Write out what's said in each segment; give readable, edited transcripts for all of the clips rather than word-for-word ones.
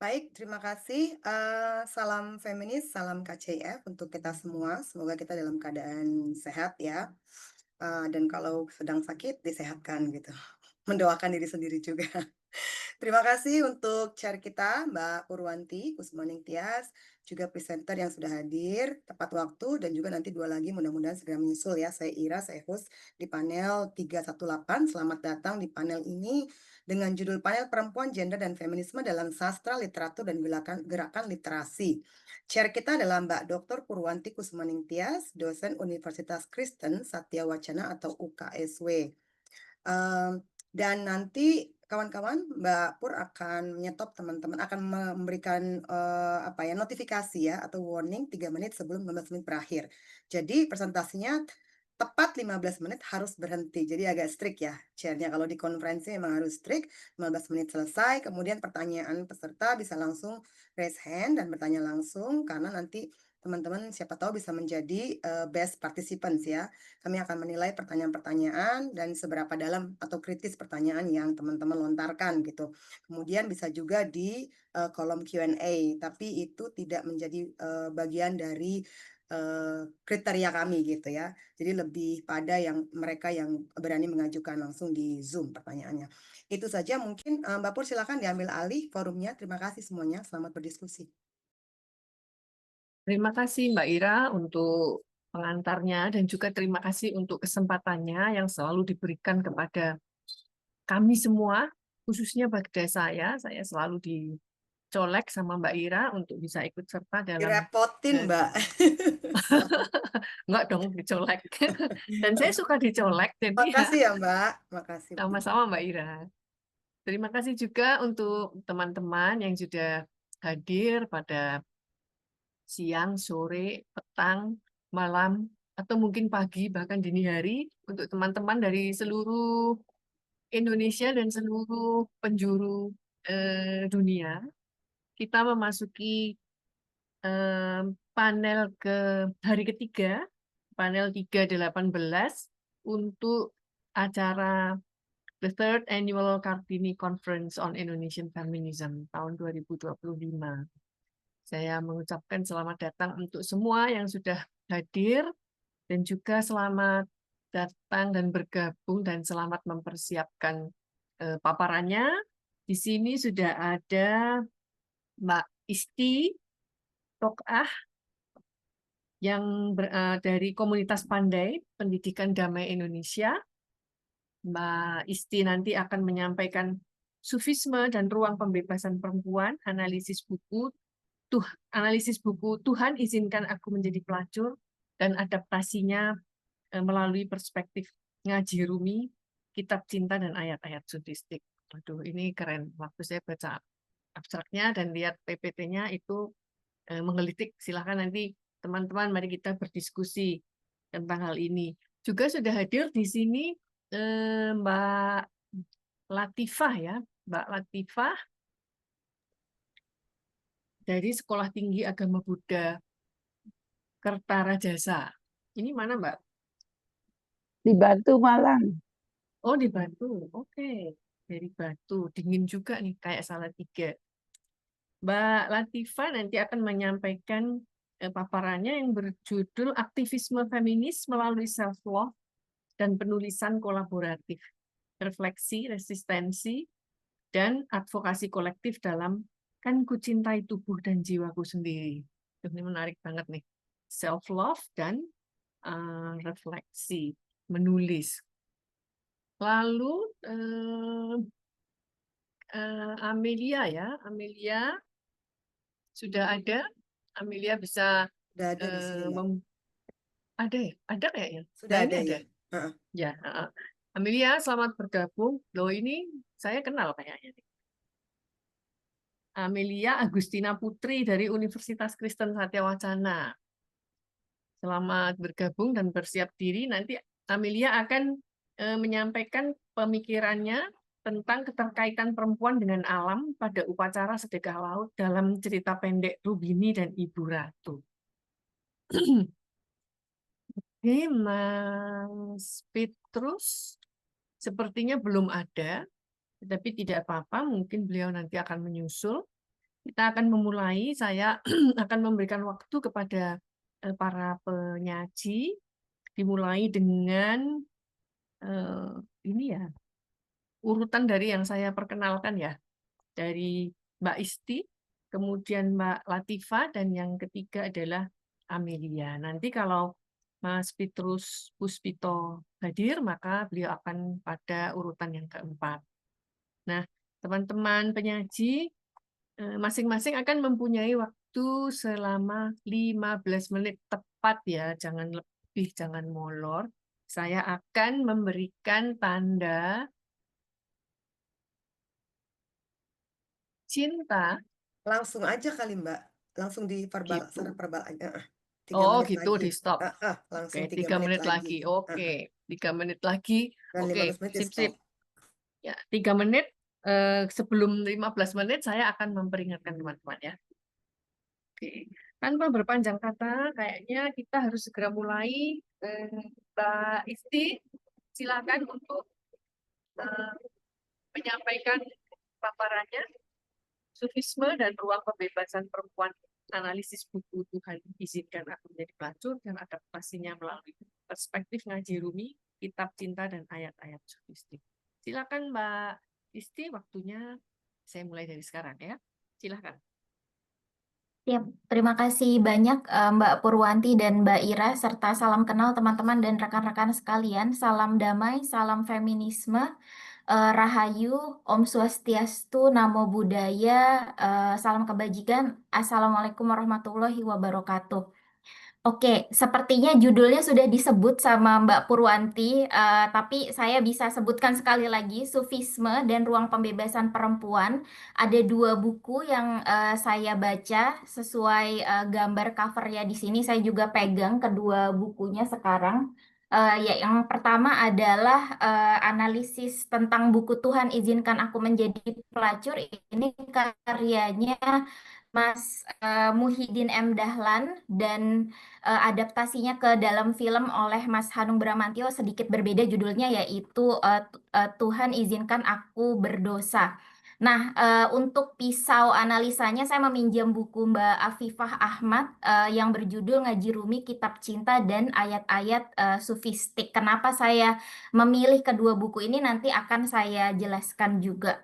Baik, terima kasih. Salam feminis, salam KCIF untuk kita semua. Semoga kita dalam keadaan sehat ya. Dan kalau sedang sakit, disehatkan gitu. Mendoakan diri sendiri juga. Terima kasih untuk chair kita, Mbak Purwanti Kusumaning Tias, juga presenter yang sudah hadir tepat waktu dan juga nanti 2 lagi mudah-mudahan segera menyusul ya. Saya Ira, saya host di panel 318. Selamat datang di panel ini dengan judul panel Perempuan, Gender, dan Feminisme dalam Sastra, Literatur, dan Gerakan Literasi. Chair kita adalah Mbak Dr. Purwanti Kusumaning Tias, dosen Universitas Kristen Satya Wacana atau UKSW. Dan nanti kawan-kawan, Mbak Pur akan menyetop teman-teman, akan memberikan notifikasi ya atau warning 3 menit sebelum 15 menit berakhir. Jadi presentasinya tepat 15 menit harus berhenti. Jadi agak strict ya chairnya. Kalau di konferensi memang harus strict, 15 menit selesai, kemudian pertanyaan peserta bisa langsung raise hand dan bertanya langsung karena nanti teman-teman siapa tahu bisa menjadi best participants ya. Kami akan menilai pertanyaan-pertanyaan dan seberapa dalam atau kritis pertanyaan yang teman-teman lontarkan gitu. Kemudian bisa juga di kolom Q&A, tapi itu tidak menjadi bagian dari kriteria kami gitu ya. Jadi lebih pada mereka yang berani mengajukan langsung di Zoom pertanyaannya. Itu saja mungkin Mbak Pur silakan diambil alih forumnya. Terima kasih semuanya. Selamat berdiskusi. Terima kasih Mbak Ira untuk pengantarnya dan juga terima kasih untuk kesempatannya yang selalu diberikan kepada kami semua, khususnya pada saya selalu dicolek sama Mbak Ira untuk bisa ikut serta dalam Direpotin eh, Mbak. enggak dong dicolek. Dan saya suka dicolek, jadi ya Makasih ya Mbak. Makasih. sama-sama Mbak Ira. Terima kasih juga untuk teman-teman yang sudah hadir pada siang, sore, petang, malam, atau mungkin pagi, bahkan dini hari, untuk teman-teman dari seluruh Indonesia dan seluruh penjuru dunia. Kita memasuki eh, panel ke hari ketiga, panel 318 untuk acara The Third Annual Kartini Conference on Indonesian Feminism tahun 2025. Saya mengucapkan selamat datang untuk semua yang sudah hadir dan juga selamat datang dan bergabung dan selamat mempersiapkan paparannya. Di sini sudah ada Mbak Isti Tokah yang dari Komunitas Pandai Pendidikan Damai Indonesia. Mbak Isti nanti akan menyampaikan Sufisme dan Ruang Pembebasan Perempuan, analisis buku Tuhan Izinkan Aku Menjadi Pelacur dan adaptasinya melalui perspektif ngaji Rumi, kitab cinta dan ayat-ayat sufistik. Aduh, ini keren. Waktu saya baca abstraknya dan lihat PPT-nya itu menggelitik. Silahkan nanti teman-teman mari kita berdiskusi tentang hal ini. Juga sudah hadir di sini Mbak Latifah ya, Mbak Latifah dari Sekolah Tinggi Agama Buddha Kertarajasa. Ini mana Mbak? Di Batu Malang. Oh, di Batu. Oke. Dari Batu. Dingin juga nih, kayak Salatiga. Mbak Latifah nanti akan menyampaikan paparannya yang berjudul Aktivisme Feminis Melalui Self-Love dan Penulisan Kolaboratif, Refleksi, Resistensi, dan Advokasi Kolektif dalam Kan Ku Cintai Tubuh dan Jiwaku Sendiri. Ini menarik banget nih. Self-love dan refleksi, menulis. Lalu Amelia ya, Amelia sudah ada. Amelia bisa Sudah ada di sini Mbak. ada ya, ada kayaknya. Sudah Nah ini ada ada. ya. Heeh. Ya, Amelia selamat bergabung. Loh ini saya kenal kayaknya. Amelia Agustina Putri dari Universitas Kristen Satya Wacana. Selamat bergabung dan bersiap diri. Nanti Amelia akan menyampaikan pemikirannya tentang keterkaitan perempuan dengan alam pada upacara sedekah laut dalam cerita pendek Rubini dan Ibu Ratu. Oke, Mas Petrus sepertinya belum ada, tetapi tidak apa-apa, mungkin beliau nanti akan menyusul. Kita akan memulai, saya akan memberikan waktu kepada para penyaji, dimulai dengan ini ya, urutan dari yang saya perkenalkan ya, dari Mbak Isti, kemudian Mbak Latifa, dan yang ketiga adalah Amelia. Nanti kalau Mas Petrus Puspito hadir, maka beliau akan pada urutan yang keempat. Nah, teman-teman penyaji, masing-masing akan mempunyai waktu selama 15 menit tepat ya, jangan lebih, jangan molor. Saya akan memberikan tanda cinta. Langsung aja kali Mbak, langsung di verbal, Gitu. secara verbal aja. 3 Oh menit gitu, lagi. di stop. Langsung Oke, 3 3 menit menit lagi. lagi. Oke, 3 menit lagi. Dan Oke, 15 menit di sip, stop. sip. Ya, 3 menit. Sebelum 15 menit, saya akan memperingatkan teman-teman ya. Oke, tanpa berpanjang kata, kayaknya kita harus segera mulai. Mbak Isti, silakan untuk menyampaikan paparannya. Sufisme dan ruang pembebasan perempuan, analisis buku Tuhan Izinkan Aku Menjadi Pelacur dan adaptasinya melalui perspektif ngaji Rumi, kitab cinta dan ayat-ayat sufistik. Silakan Mbak Isti, waktunya saya mulai dari sekarang ya. Silakan. Ya, terima kasih banyak Mbak Purwanti dan Mbak Ira, serta salam kenal teman-teman dan rekan-rekan sekalian. Salam damai, salam feminisme, Rahayu, Om Swastiastu, Namo Buddhaya, salam kebajikan. Assalamualaikum warahmatullahi wabarakatuh. Oke, sepertinya judulnya sudah disebut sama Mbak Purwanti, tapi saya bisa sebutkan sekali lagi, Sufisme dan Ruang Pembebasan Perempuan. Ada 2 buku yang saya baca sesuai gambar covernya di sini. Saya juga pegang kedua bukunya sekarang. Ya, yang pertama adalah analisis tentang buku Tuhan Izinkan Aku Menjadi Pelacur. Ini karyanya Mas Muhyiddin M. Dahlan dan adaptasinya ke dalam film oleh Mas Hanung Bramantyo sedikit berbeda judulnya, yaitu Tuhan Izinkan Aku Berdosa. Nah, untuk pisau analisanya saya meminjam buku Mbak Afifah Ahmad yang berjudul Ngaji Rumi Kitab Cinta dan Ayat-ayat Sufistik. Kenapa saya memilih kedua buku ini nanti akan saya jelaskan juga.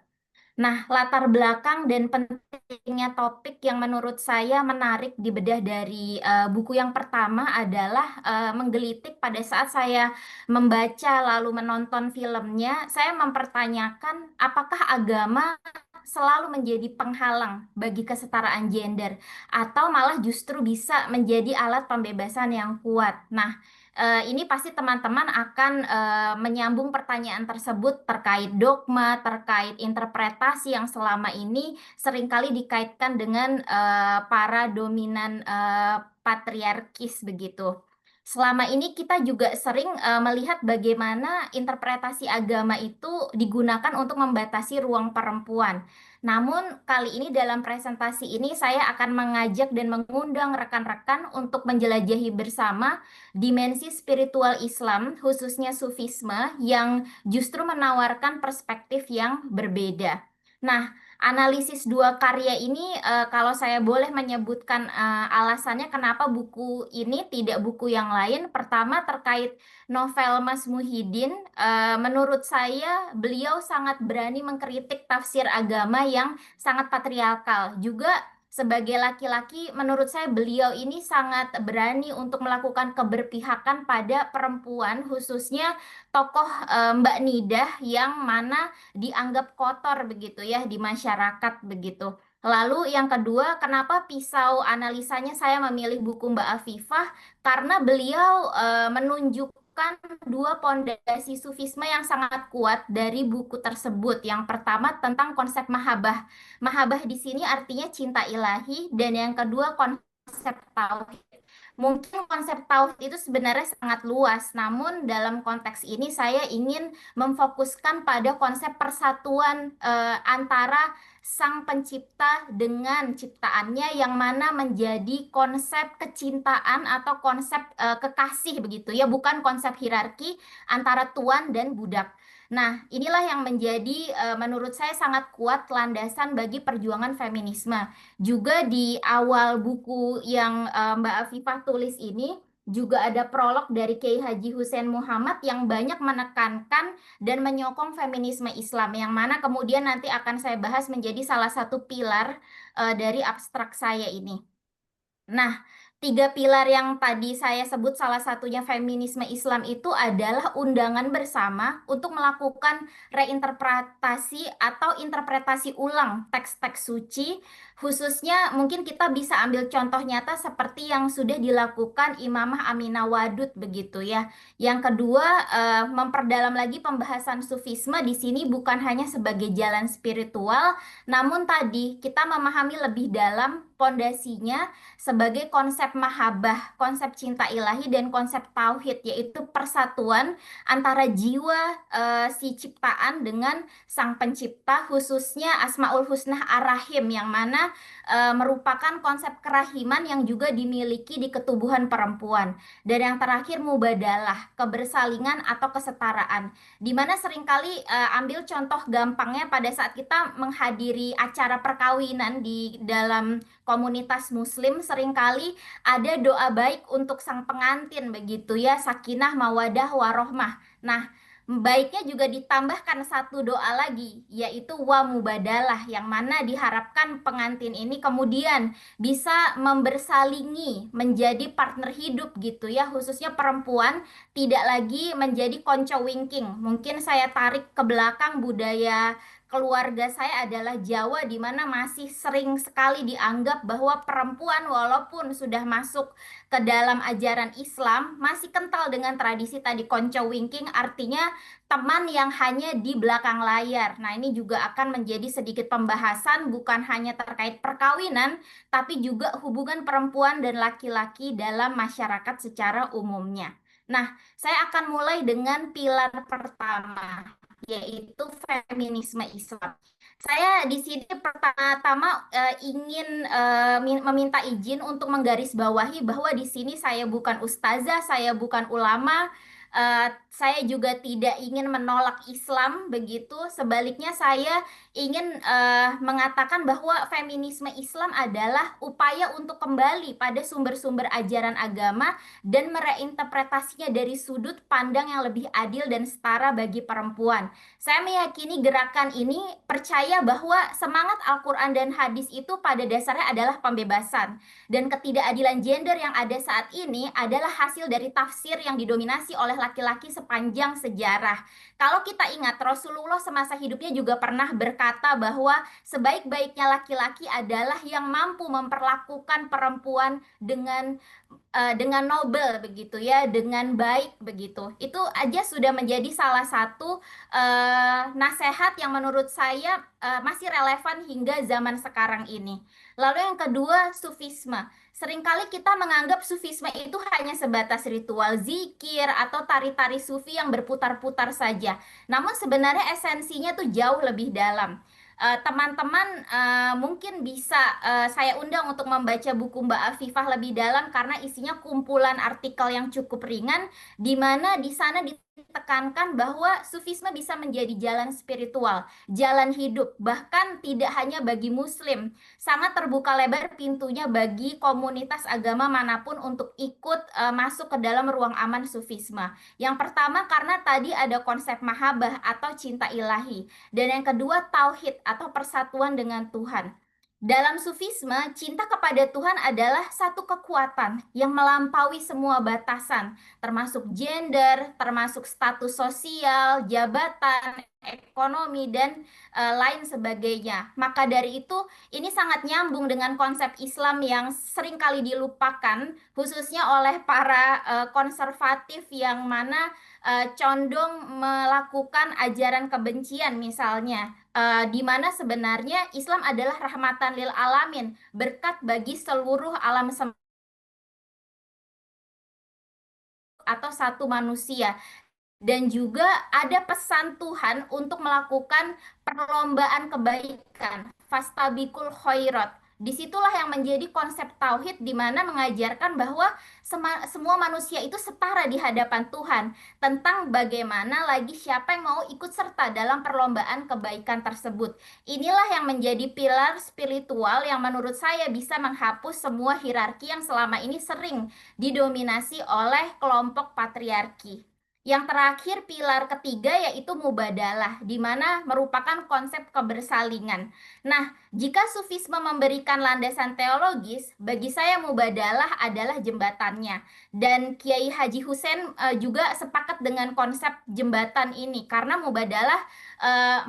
Nah, latar belakang dan pentingnya topik yang menurut saya menarik dibedah dari buku yang pertama adalah menggelitik pada saat saya membaca lalu menonton filmnya, saya mempertanyakan apakah agama selalu menjadi penghalang bagi kesetaraan gender atau malah justru bisa menjadi alat pembebasan yang kuat. Nah, ini pasti teman-teman akan menyambung pertanyaan tersebut terkait dogma, terkait interpretasi yang selama ini seringkali dikaitkan dengan para dominan patriarkis begitu. Selama ini kita juga sering melihat bagaimana interpretasi agama itu digunakan untuk membatasi ruang perempuan. Namun kali ini dalam presentasi ini saya akan mengajak dan mengundang rekan-rekan untuk menjelajahi bersama dimensi spiritual Islam, khususnya Sufisme, yang justru menawarkan perspektif yang berbeda. Nah, analisis 2 karya ini, kalau saya boleh menyebutkan alasannya kenapa buku ini tidak buku yang lain. Pertama, terkait novel Mas Muhyiddin, menurut saya beliau sangat berani mengkritik tafsir agama yang sangat patriarkal. Juga sebagai laki-laki, menurut saya beliau ini sangat berani untuk melakukan keberpihakan pada perempuan, khususnya tokoh Mbak Nidah yang mana dianggap kotor begitu ya di masyarakat begitu. Lalu yang kedua, kenapa pisau analisanya saya memilih buku Mbak Afifah? Karena beliau menunjukkan 2 pondasi sufisme yang sangat kuat dari buku tersebut. Yang pertama tentang konsep mahabbah. Mahabbah di sini artinya cinta ilahi, dan yang kedua konsep tauhid. Mungkin konsep tauhid itu sebenarnya sangat luas, namun dalam konteks ini saya ingin memfokuskan pada konsep persatuan antara sang pencipta dengan ciptaannya, yang mana menjadi konsep kecintaan atau konsep kekasih begitu ya, bukan konsep hierarki antara tuan dan budak. Nah, inilah yang menjadi menurut saya sangat kuat landasan bagi perjuangan feminisme. Juga di awal buku yang Mbak Afifah tulis ini juga ada prolog dari Kiai Haji Hussein Muhammad yang banyak menekankan dan menyokong feminisme Islam, yang mana kemudian nanti akan saya bahas menjadi salah satu pilar dari abstrak saya ini. Nah, tiga pilar yang tadi saya sebut salah satunya feminisme Islam itu adalah undangan bersama untuk melakukan reinterpretasi atau interpretasi ulang teks-teks suci, khususnya mungkin kita bisa ambil contoh nyata seperti yang sudah dilakukan Imamah Aminah Wadud begitu ya. Yang kedua, memperdalam lagi pembahasan sufisme di sini bukan hanya sebagai jalan spiritual, namun tadi kita memahami lebih dalam pondasinya sebagai konsep mahabbah, konsep cinta ilahi dan konsep tauhid, yaitu persatuan antara jiwa si ciptaan dengan sang pencipta, khususnya Asmaul Husna Ar-Rahim, yang mana merupakan konsep kerahiman yang juga dimiliki di ketubuhan perempuan. Dan yang terakhir mubadalah, kebersalingan atau kesetaraan, di mana seringkali ambil contoh gampangnya pada saat kita menghadiri acara perkawinan di dalam komunitas muslim, seringkali ada doa baik untuk sang pengantin begitu ya, sakinah mawadah warohmah. Nah, baiknya juga ditambahkan satu doa lagi, yaitu wa mubadalah, yang mana diharapkan pengantin ini kemudian bisa membersalingi menjadi partner hidup gitu ya, khususnya perempuan tidak lagi menjadi konco winking. Mungkin saya tarik ke belakang, budaya keluarga saya adalah Jawa, di mana masih sering sekali dianggap bahwa perempuan walaupun sudah masuk ke dalam ajaran Islam masih kental dengan tradisi tadi konco winking, artinya teman yang hanya di belakang layar. Nah, ini juga akan menjadi sedikit pembahasan bukan hanya terkait perkawinan, tapi juga hubungan perempuan dan laki-laki dalam masyarakat secara umumnya. Nah, saya akan mulai dengan pilar pertama, yaitu feminisme Islam. Saya di sini pertama-tama ingin meminta izin untuk menggarisbawahi bahwa di sini saya bukan ustazah, saya bukan ulama, saya juga tidak ingin menolak Islam begitu. Sebaliknya saya ingin mengatakan bahwa feminisme Islam adalah upaya untuk kembali pada sumber-sumber ajaran agama dan mereinterpretasinya dari sudut pandang yang lebih adil dan setara bagi perempuan. Saya meyakini gerakan ini percaya bahwa semangat Al-Quran dan hadis itu pada dasarnya adalah pembebasan. Dan ketidakadilan gender yang ada saat ini adalah hasil dari tafsir yang didominasi oleh laki-laki sepanjang sejarah. Kalau kita ingat, Rasulullah semasa hidupnya juga pernah berkata bahwa sebaik-baiknya laki-laki adalah yang mampu memperlakukan perempuan dengan nobel begitu ya, dengan baik begitu. Itu aja sudah menjadi salah satu nasihat yang menurut saya masih relevan hingga zaman sekarang ini. Lalu yang kedua, sufisme. Seringkali kita menganggap sufisme itu hanya sebatas ritual zikir atau tari-tari sufi yang berputar-putar saja. Namun sebenarnya esensinya tuh jauh lebih dalam. Teman-teman mungkin bisa saya undang untuk membaca buku Mbak Afifah lebih dalam karena isinya kumpulan artikel yang cukup ringan, di mana di sana ditekankan bahwa sufisme bisa menjadi jalan spiritual, jalan hidup, bahkan tidak hanya bagi muslim. Sangat terbuka lebar pintunya bagi komunitas agama manapun untuk ikut masuk ke dalam ruang aman sufisme. Yang pertama karena tadi ada konsep mahabbah atau cinta ilahi. Dan yang kedua, tauhid atau persatuan dengan Tuhan. Dalam sufisme, cinta kepada Tuhan adalah satu kekuatan yang melampaui semua batasan, termasuk gender, termasuk status sosial, jabatan, ekonomi, dan lain sebagainya. Maka dari itu, ini sangat nyambung dengan konsep Islam yang seringkali dilupakan, khususnya oleh para konservatif yang mana condong melakukan ajaran kebencian misalnya, di mana sebenarnya Islam adalah rahmatan lil alamin, berkat bagi seluruh alam semesta atau satu manusia. Dan juga ada pesan Tuhan untuk melakukan perlombaan kebaikan, fastabikul khairat, Disitulah yang menjadi konsep tauhid, di mana mengajarkan bahwa semua manusia itu setara di hadapan Tuhan, tentang bagaimana lagi siapa yang mau ikut serta dalam perlombaan kebaikan tersebut. Inilah yang menjadi pilar spiritual yang menurut saya bisa menghapus semua hierarki yang selama ini sering didominasi oleh kelompok patriarki. Yang terakhir, pilar ketiga yaitu mubadalah, di mana merupakan konsep kebersalingan. Nah, jika sufisme memberikan landasan teologis, bagi saya mubadalah adalah jembatannya. Dan Kiai Haji Hussein juga sepakat dengan konsep jembatan ini, karena mubadalah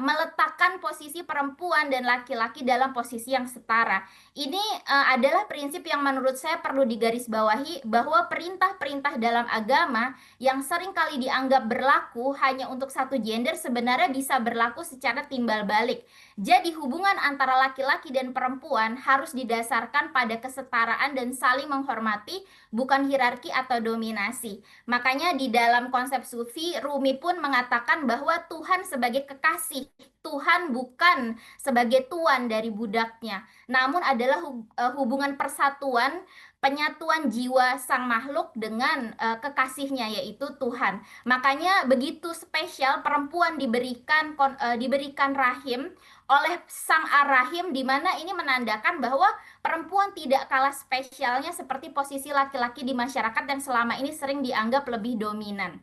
meletakkan posisi perempuan dan laki-laki dalam posisi yang setara. Ini adalah prinsip yang menurut saya perlu digarisbawahi, bahwa perintah-perintah dalam agama yang sering kali dianggap berlaku hanya untuk satu gender sebenarnya bisa berlaku secara timbal balik. Jadi hubungan antara laki-laki dan perempuan harus didasarkan pada kesetaraan dan saling menghormati, bukan hierarki atau dominasi. Makanya di dalam konsep Sufi, Rumi pun mengatakan bahwa Tuhan sebagai kekasih, Tuhan bukan sebagai tuan dari budaknya, namun adalah hubungan persatuan, penyatuan jiwa sang makhluk dengan kekasihnya, yaitu Tuhan. Makanya begitu spesial perempuan diberikan rahim oleh sang Ar-Rahim, di mana ini menandakan bahwa perempuan tidak kalah spesialnya seperti posisi laki-laki di masyarakat yang selama ini sering dianggap lebih dominan.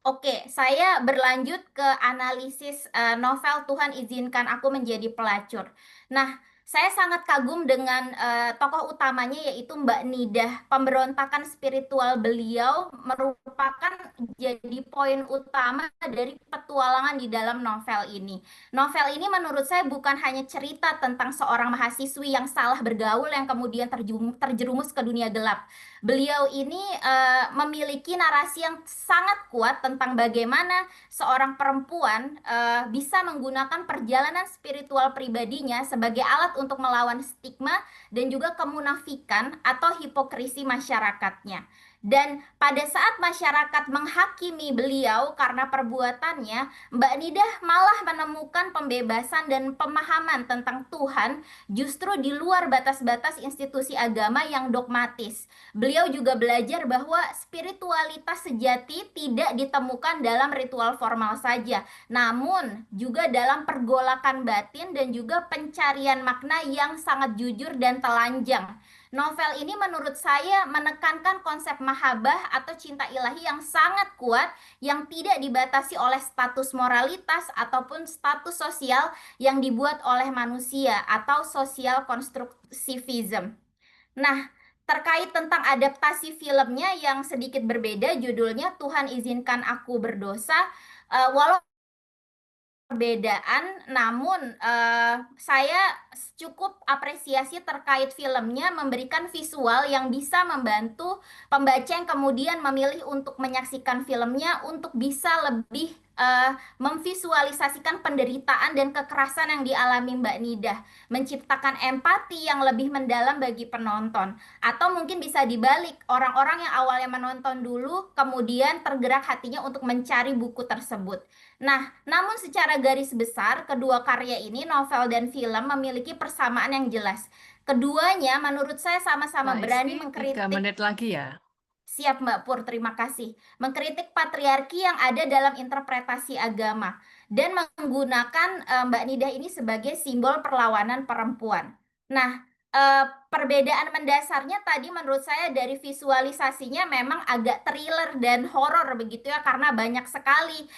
Oke, saya berlanjut ke analisis novel Tuhan Izinkan Aku Menjadi Pelacur. Nah, saya sangat kagum dengan tokoh utamanya, yaitu Mbak Nidah. Pemberontakan spiritual beliau merupakan jadi poin utama dari petualangan di dalam novel ini. Novel ini menurut saya bukan hanya cerita tentang seorang mahasiswi yang salah bergaul yang kemudian terjerumus ke dunia gelap. Beliau ini memiliki narasi yang sangat kuat tentang bagaimana seorang perempuan bisa menggunakan perjalanan spiritual pribadinya sebagai alat untuk melawan stigma dan juga kemunafikan atau hipokrisi masyarakatnya. Dan pada saat masyarakat menghakimi beliau karena perbuatannya, Mbak Nidah malah menemukan pembebasan dan pemahaman tentang Tuhan justru di luar batas-batas institusi agama yang dogmatis. Beliau juga belajar bahwa spiritualitas sejati tidak ditemukan dalam ritual formal saja, namun juga dalam pergolakan batin dan juga pencarian makna yang sangat jujur dan telanjang. Novel ini menurut saya menekankan konsep mahabbah atau cinta ilahi yang sangat kuat, yang tidak dibatasi oleh status moralitas ataupun status sosial yang dibuat oleh manusia atau social constructivism. Nah, terkait tentang adaptasi filmnya yang sedikit berbeda, judulnya Tuhan Izinkan Aku Berdosa. Walau perbedaan, namun saya cukup apresiasi terkait filmnya memberikan visual yang bisa membantu pembaca yang kemudian memilih untuk menyaksikan filmnya untuk bisa lebih memvisualisasikan penderitaan dan kekerasan yang dialami Mbak Nidah, menciptakan empati yang lebih mendalam bagi penonton. Atau mungkin bisa dibalik, orang-orang yang awalnya menonton dulu kemudian tergerak hatinya untuk mencari buku tersebut. Nah, namun secara garis besar, kedua karya ini, novel dan film, memiliki persamaan yang jelas. Keduanya menurut saya sama-sama Mbak berani Isti, 3 mengkritik. menit lagi ya. Siap Mbak Pur, terima kasih. Mengkritik patriarki yang ada dalam interpretasi agama dan menggunakan Mbak Nidah ini sebagai simbol perlawanan perempuan. Nah, perbedaan mendasarnya tadi menurut saya dari visualisasinya memang agak thriller dan horor begitu ya, karena banyak sekali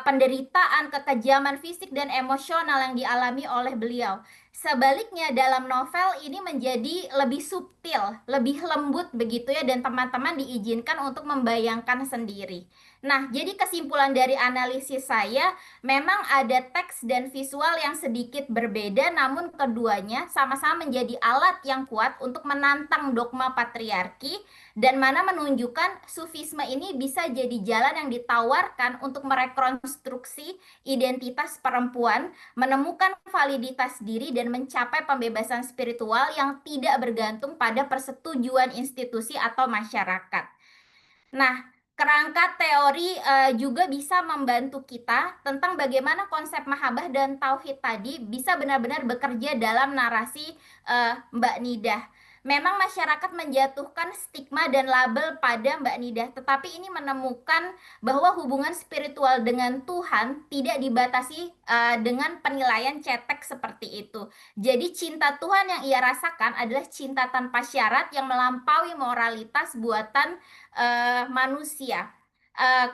penderitaan, kekejaman fisik dan emosional yang dialami oleh beliau. Sebaliknya dalam novel ini menjadi lebih subtil, lebih lembut begitu ya, dan teman-teman diizinkan untuk membayangkan sendiri. Nah, jadi kesimpulan dari analisis saya, memang ada teks dan visual yang sedikit berbeda, namun keduanya sama-sama menjadi alat yang kuat untuk menantang dogma patriarki, dan mana menunjukkan sufisme ini bisa jadi jalan yang ditawarkan untuk merekonstruksi identitas perempuan, menemukan validitas diri, dan mencapai pembebasan spiritual yang tidak bergantung pada persetujuan institusi atau masyarakat. Nah, kerangka teori juga bisa membantu kita tentang bagaimana konsep mahabbah dan tauhid tadi bisa benar-benar bekerja dalam narasi Mbak Nidah. Memang masyarakat menjatuhkan stigma dan label pada Mbak Nidah, tetapi ini menemukan bahwa hubungan spiritual dengan Tuhan tidak dibatasi dengan penilaian cetek seperti itu. Jadi cinta Tuhan yang ia rasakan adalah cinta tanpa syarat yang melampaui moralitas buatan manusia.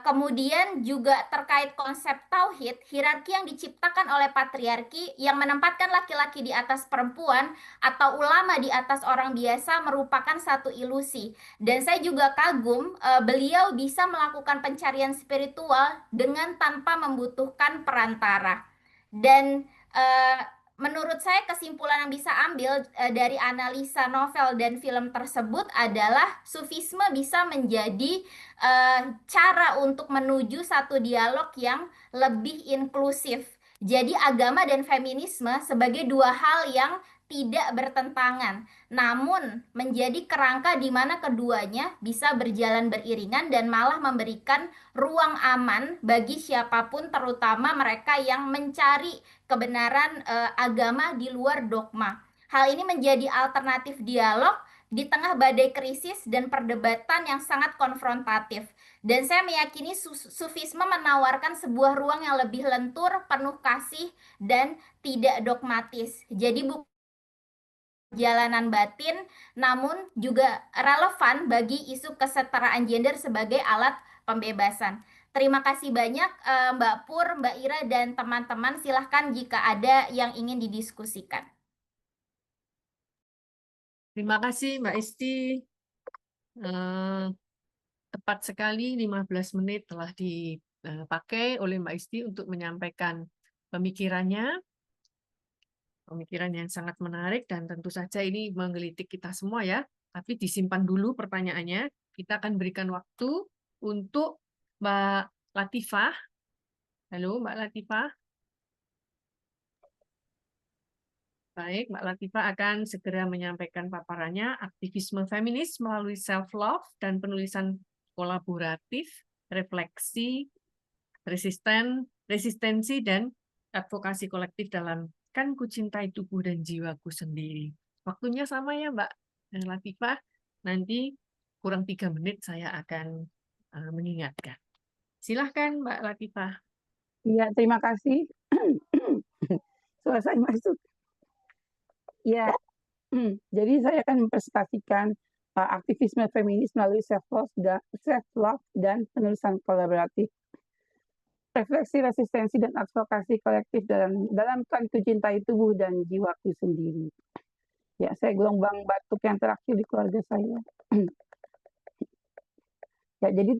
Kemudian juga terkait konsep tauhid, hierarki yang diciptakan oleh patriarki yang menempatkan laki-laki di atas perempuan atau ulama di atas orang biasa merupakan satu ilusi. Dan saya juga kagum beliau bisa melakukan pencarian spiritual dengan tanpa membutuhkan perantara. Dan menurut saya kesimpulan yang bisa ambil dari analisa novel dan film tersebut adalah sufisme bisa menjadi cara untuk menuju satu dialog yang lebih inklusif. Jadi agama dan feminisme sebagai dua hal yang tidak bertentangan, namun menjadi kerangka di mana keduanya bisa berjalan beriringan dan malah memberikan ruang aman bagi siapapun, terutama mereka yang mencari kebenaran agama di luar dogma. Hal ini menjadi alternatif dialog di tengah badai krisis dan perdebatan yang sangat konfrontatif. Dan saya meyakini sufisme menawarkan sebuah ruang yang lebih lentur, penuh kasih, dan tidak dogmatis. Jadi bukan perjalanan batin, namun juga relevan bagi isu kesetaraan gender sebagai alat pembebasan. Terima kasih banyak Mbak Pur, Mbak Ira, dan teman-teman. Silahkan jika ada yang ingin didiskusikan. Terima kasih Mbak Isti. Tepat sekali 15 menit telah dipakai oleh Mbak Isti untuk menyampaikan pemikirannya. Pemikiran yang sangat menarik dan tentu saja ini menggelitik kita semua ya. Tapi disimpan dulu pertanyaannya. Kita akan berikan waktu untuk Mbak Latifah. Halo Mbak Latifah. Baik, Mbak Latifah akan segera menyampaikan paparannya, aktivisme feminis melalui self-love dan penulisan kolaboratif, refleksi, resistensi, dan advokasi kolektif dalam Kan Ku Cintai Tubuh dan Jiwaku Sendiri. Waktunya sama ya Mbak Latifah, nanti kurang 3 menit saya akan mengingatkan. Silahkan Mbak Latifah. Iya, terima kasih. Selesai masuk. Ya, jadi saya akan mempresentasikan aktivisme feminis melalui self-love dan penulisan kolaboratif. Refleksi, resistensi, dan advokasi kolektif dalam Kan Ku Cintai Tubuh dan Jiwaku Sendiri. Ya, saya gelombang batuk yang terakhir di keluarga saya. Ya, jadi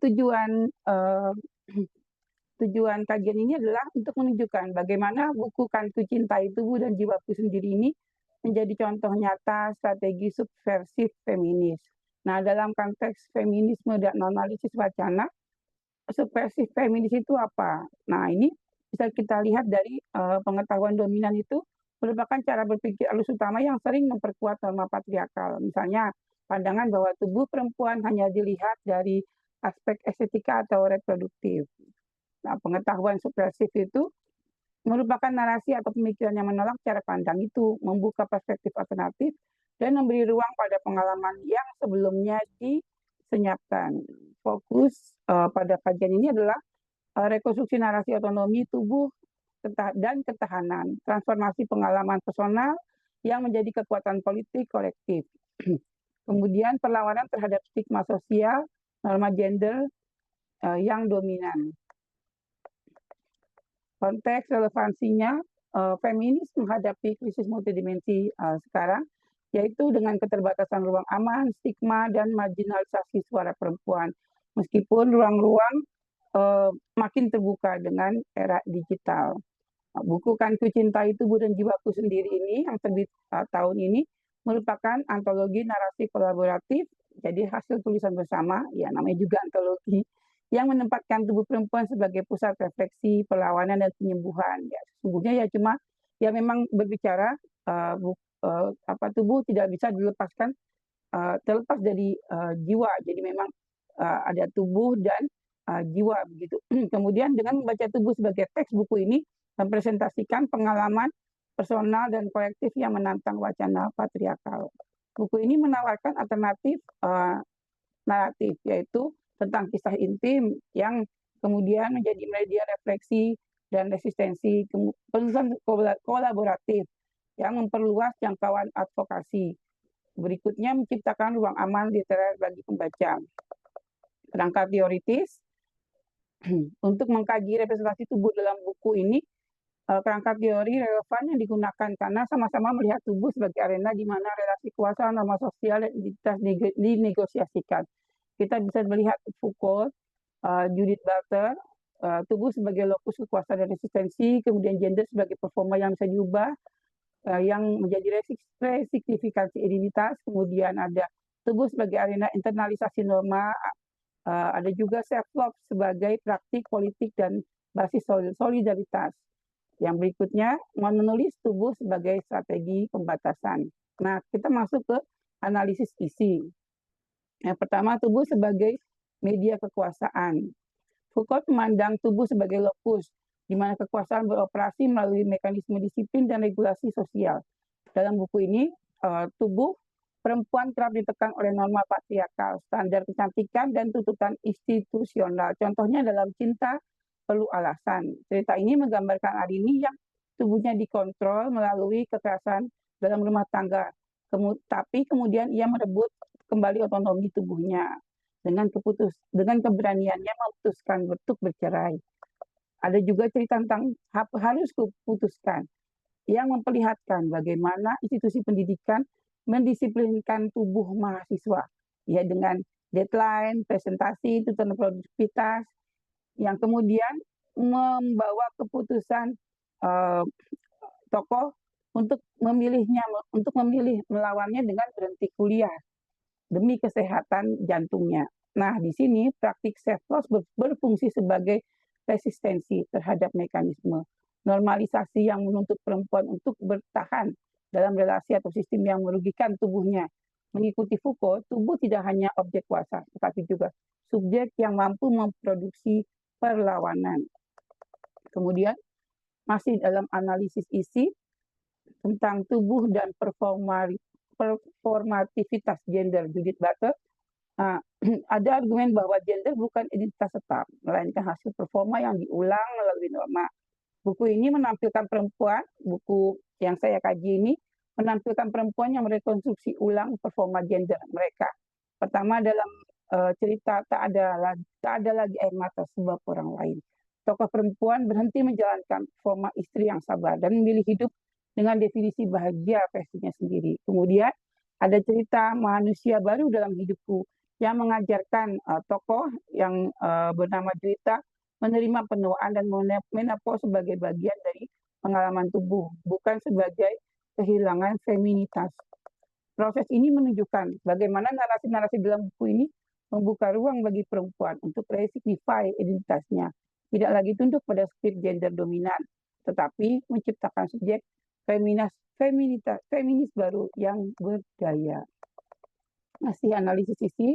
tujuan kajian ini adalah untuk menunjukkan bagaimana buku Kan Ku Cintai Tubuh dan Jiwaku Sendiri ini menjadi contoh nyata strategi subversif feminis. Nah, dalam konteks feminisme dan analisis wacana, subversif feminis itu apa? Nah, ini bisa kita lihat dari pengetahuan dominan itu merupakan cara berpikir arus utama yang sering memperkuat norma patriarkal. Misalnya, pandangan bahwa tubuh perempuan hanya dilihat dari aspek estetika atau reproduktif. Nah, pengetahuan subversif itu merupakan narasi atau pemikiran yang menolak cara pandang itu, membuka perspektif alternatif, dan memberi ruang pada pengalaman yang sebelumnya disenyapkan. Fokus pada kajian ini adalah rekonstruksi narasi otonomi tubuh dan ketahanan, transformasi pengalaman personal yang menjadi kekuatan politik kolektif. Kemudian perlawanan terhadap stigma sosial, norma gender yang dominan. Konteks relevansinya, feminis menghadapi krisis multidimensi sekarang, yaitu dengan keterbatasan ruang aman, stigma, dan marginalisasi suara perempuan. Meskipun ruang-ruang makin terbuka dengan era digital. Buku Kan Ku Cintai Tubuh dan Jiwaku Sendiri ini yang terbit tahun ini merupakan antologi narasi kolaboratif, jadi hasil tulisan bersama, ya namanya juga antologi, yang menempatkan tubuh perempuan sebagai pusat refleksi, perlawanan, dan penyembuhan. Ya, sesungguhnya ya cuma ya memang berbicara tubuh tidak bisa dilepaskan terlepas dari jiwa. Jadi memang ada tubuh dan jiwa begitu. Kemudian dengan membaca tubuh sebagai teks, buku ini mempresentasikan pengalaman personal dan kolektif yang menantang wacana patriarkal. Buku ini menawarkan alternatif naratif, yaitu tentang kisah intim yang kemudian menjadi media refleksi dan resistensi, penulisan kolaboratif yang memperluas jangkauan advokasi. Berikutnya, menciptakan ruang aman literer bagi pembaca. Kerangka teoritis untuk mengkaji representasi tubuh dalam buku ini, kerangka teori relevan yang digunakan karena sama-sama melihat tubuh sebagai arena di mana relasi kuasa, norma sosial, dan identitas dinegosiasikan. Kita bisa melihat Foucault, Judith Butler, tubuh sebagai lokus kekuasaan dan resistensi, kemudian gender sebagai performa yang bisa diubah, yang menjadi resignifikansi identitas, kemudian ada tubuh sebagai arena internalisasi norma, ada juga self-love sebagai praktik politik dan basis solidaritas. Yang berikutnya, menulis tubuh sebagai strategi pembatasan. Nah, kita masuk ke analisis isi. Yang pertama, tubuh sebagai media kekuasaan. Foucault memandang tubuh sebagai lokus, di mana kekuasaan beroperasi melalui mekanisme disiplin dan regulasi sosial. Dalam buku ini, tubuh perempuan kerap ditekan oleh norma patriarkal, standar kecantikan, dan tuntutan institusional. Contohnya dalam Cinta Perlu Alasan. Cerita ini menggambarkan Arini yang tubuhnya dikontrol melalui kekerasan dalam rumah tangga. Tapi kemudian ia merebut kembali otonomi tubuhnya dengan keberaniannya memutuskan untuk bercerai. Ada juga cerita tentang Harus Kuputuskan yang memperlihatkan bagaimana institusi pendidikan mendisiplinkan tubuh mahasiswa ya dengan deadline, presentasi, tuntutan produktivitas yang kemudian membawa keputusan tokoh untuk memilih melawannya dengan berhenti kuliah demi kesehatan jantungnya. Nah, di sini praktik self-loss berfungsi sebagai resistensi terhadap mekanisme normalisasi yang menuntut perempuan untuk bertahan dalam relasi atau sistem yang merugikan tubuhnya. Mengikuti Foucault, tubuh tidak hanya objek kuasa, tetapi juga subjek yang mampu memproduksi perlawanan. Kemudian, masih dalam analisis isi tentang tubuh dan performativitas gender, Judith Butler, ada argumen bahwa gender bukan identitas tetap, melainkan hasil performa yang diulang melalui norma. Buku ini menampilkan perempuan, buku yang saya kaji ini, menampilkan perempuan yang merekonstruksi ulang performa gender mereka. Pertama dalam cerita tak ada lagi air mata sebab orang lain. Tokoh perempuan berhenti menjalankan performa istri yang sabar dan memilih hidup dengan definisi bahagia versinya sendiri. Kemudian ada cerita Manusia Baru Dalam Hidupku yang mengajarkan tokoh yang bernama Juwita menerima penuaan dan menopause sebagai bagian dari pengalaman tubuh, bukan sebagai kehilangan feminitas. Proses ini menunjukkan bagaimana narasi-narasi dalam buku ini membuka ruang bagi perempuan untuk resignify identitasnya, tidak lagi tunduk pada skrip gender dominan, tetapi menciptakan subjek feminis baru yang berdaya. Masih analisis isi,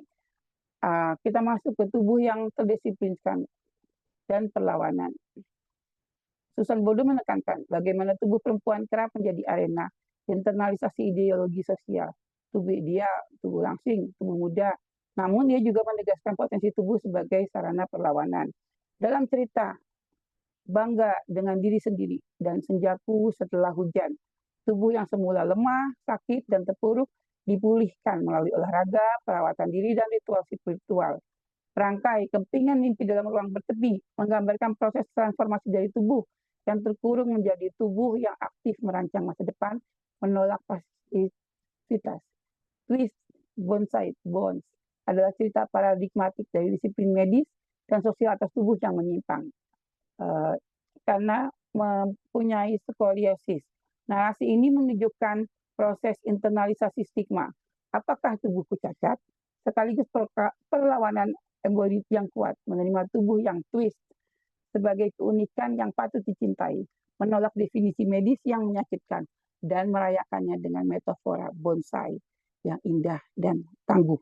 kita masuk ke tubuh yang terdisiplinkan dan perlawanan. Susan Bodo menekankan bagaimana tubuh perempuan kerap menjadi arena internalisasi ideologi sosial. Tubuh dia, tubuh langsing, tubuh muda. Namun dia juga menegaskan potensi tubuh sebagai sarana perlawanan. Dalam cerita Bangga Dengan Diri Sendiri dan Senjaku Setelah Hujan, tubuh yang semula lemah, sakit, dan terpuruk dipulihkan melalui olahraga, perawatan diri, dan ritual spiritual. Rangkai Kempingan Mimpi Dalam Ruang Bertepi menggambarkan proses transformasi dari tubuh yang terkurung menjadi tubuh yang aktif merancang masa depan, menolak pasivitas. Twist Bonsai Bones adalah cerita paradigmatik dari disiplin medis dan sosial atas tubuh yang menyimpang. Karena mempunyai skoliosis. Narasi ini menunjukkan proses internalisasi stigma. Apakah tubuhku cacat? Sekaligus perlawanan embodi yang kuat, menerima tubuh yang twist sebagai keunikan yang patut dicintai, menolak definisi medis yang menyakitkan, dan merayakannya dengan metafora bonsai yang indah dan tangguh.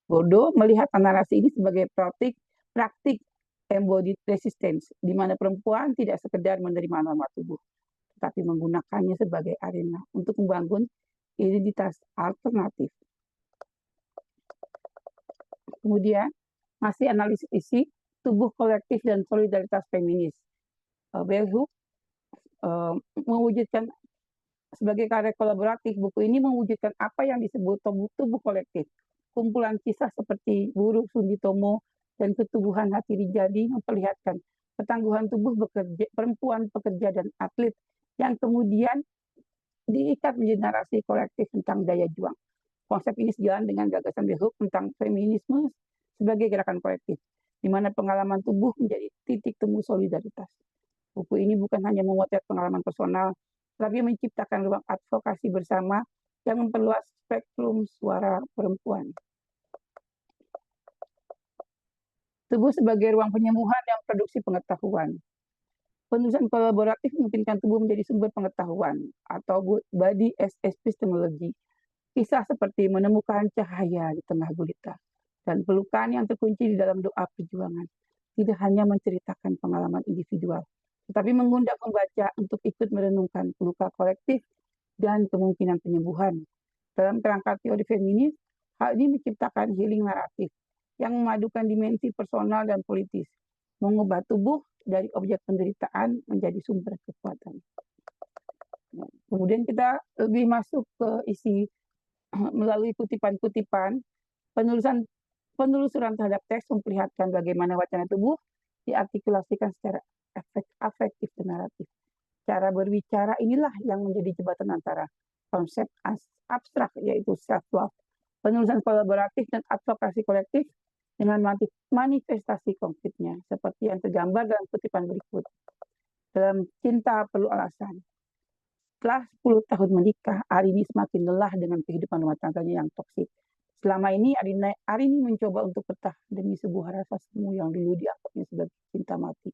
Bodoh melihat narasi ini sebagai praktik embodied resistance, di mana perempuan tidak sekedar menerima norma tubuh, tetapi menggunakannya sebagai arena untuk membangun identitas alternatif. Kemudian, masih analisis isi, tubuh kolektif dan solidaritas feminis. Bell Hooks mewujudkan sebagai karya kolaboratif, buku ini mewujudkan apa yang disebut tubuh kolektif. Kumpulan kisah seperti buruh Sumitomo dan ketubuhan hati Rijadi memperlihatkan ketangguhan tubuh perempuan pekerja dan atlet yang kemudian diikat menjadi narasi kolektif tentang daya juang. Konsep ini sejalan dengan gagasan Bell Hooks tentang feminisme sebagai gerakan kolektif, di mana pengalaman tubuh menjadi titik temu solidaritas. Buku ini bukan hanya memotret pengalaman personal, tapi menciptakan ruang advokasi bersama yang memperluas spektrum suara perempuan. Tubuh sebagai ruang penyembuhan yang produksi pengetahuan. Penulisan kolaboratif memungkinkan tubuh menjadi sumber pengetahuan atau body as epistemology. Kisah seperti menemukan cahaya di tengah gulita dan pelukan yang terkunci di dalam doa perjuangan tidak hanya menceritakan pengalaman individual, tetapi mengundang pembaca untuk ikut merenungkan luka kolektif dan kemungkinan penyembuhan. Dalam kerangka teori feminis, hal ini menciptakan healing naratif yang memadukan dimensi personal dan politis, mengubah tubuh dari objek penderitaan menjadi sumber kekuatan. Kemudian kita lebih masuk ke isi melalui kutipan-kutipan, penelusuran terhadap teks memperlihatkan bagaimana wacana tubuh diartikulasikan secara afektif dan naratif. Cara berbicara inilah yang menjadi jembatan antara konsep abstrak yaitu self-love, penulisan kolaboratif dan advokasi kolektif dengan manifestasi konkretnya, seperti yang tergambar dalam kutipan berikut. Dalam Cinta Perlu Alasan. Setelah 10 tahun menikah, Arini semakin lelah dengan kehidupan rumah tangganya yang toksik. Selama ini, Arini mencoba untuk bertahan demi sebuah rasa semu yang dulu dianggapnya sebagai cinta mati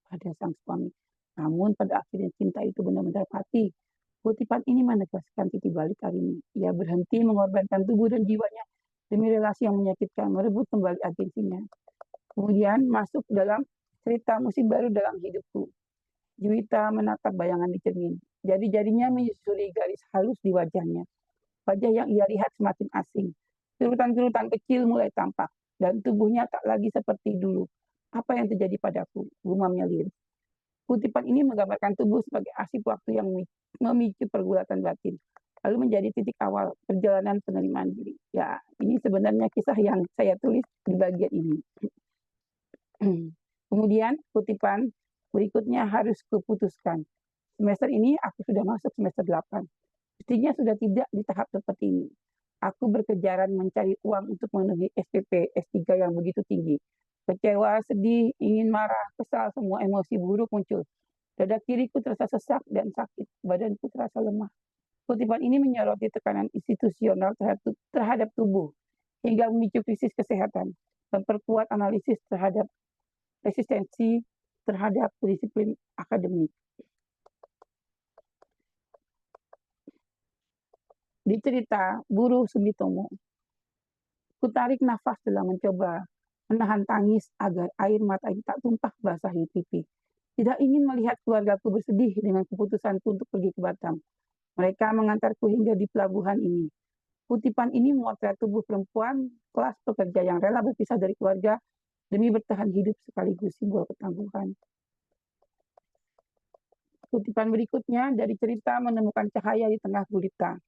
pada sang suami. Namun pada akhirnya cinta itu benar-benar mati. Kutipan ini menegaskan titik balik Arini. Ia berhenti mengorbankan tubuh dan jiwanya demi relasi yang menyakitkan, merebut kembali agensinya. Kemudian masuk dalam cerita musim baru dalam hidupku. Juwita menatap bayangan di cermin. Jari-jarinya menyusuri garis halus di wajahnya. Wajah yang ia lihat semakin asing. Kerutan-kerutan kecil mulai tampak, dan tubuhnya tak lagi seperti dulu. Apa yang terjadi padaku? Gumamnya lirik. Kutipan ini menggambarkan tubuh sebagai arsip waktu yang memicu pergulatan batin, lalu menjadi titik awal perjalanan penerimaan diri. Ya, ini sebenarnya kisah yang saya tulis di bagian ini. Kemudian kutipan berikutnya harus kuputuskan. Semester ini aku sudah masuk semester 8. Mestinya sudah tidak di tahap seperti ini. Aku berkejaran mencari uang untuk memenuhi SPP S3 yang begitu tinggi. Kecewa, sedih, ingin marah, kesal, semua emosi buruk muncul. Dada kiriku terasa sesak dan sakit, badanku terasa lemah. Kutipan ini menyoroti tekanan institusional terhadap tubuh, hingga memicu krisis kesehatan, memperkuat analisis terhadap resistensi terhadap disiplin akademik. Di cerita Buruh Sumitomo, kutarik nafas dalam mencoba menahan tangis agar air mata ini tak tumpah basahi pipi. Tidak ingin melihat keluargaku bersedih dengan keputusanku untuk pergi ke Batam. Mereka mengantarku hingga di pelabuhan ini. Kutipan ini memotret tubuh perempuan kelas pekerja yang rela berpisah dari keluarga demi bertahan hidup sekaligus simbol ketangguhan. Kutipan berikutnya dari cerita Menemukan Cahaya di Tengah Gulita.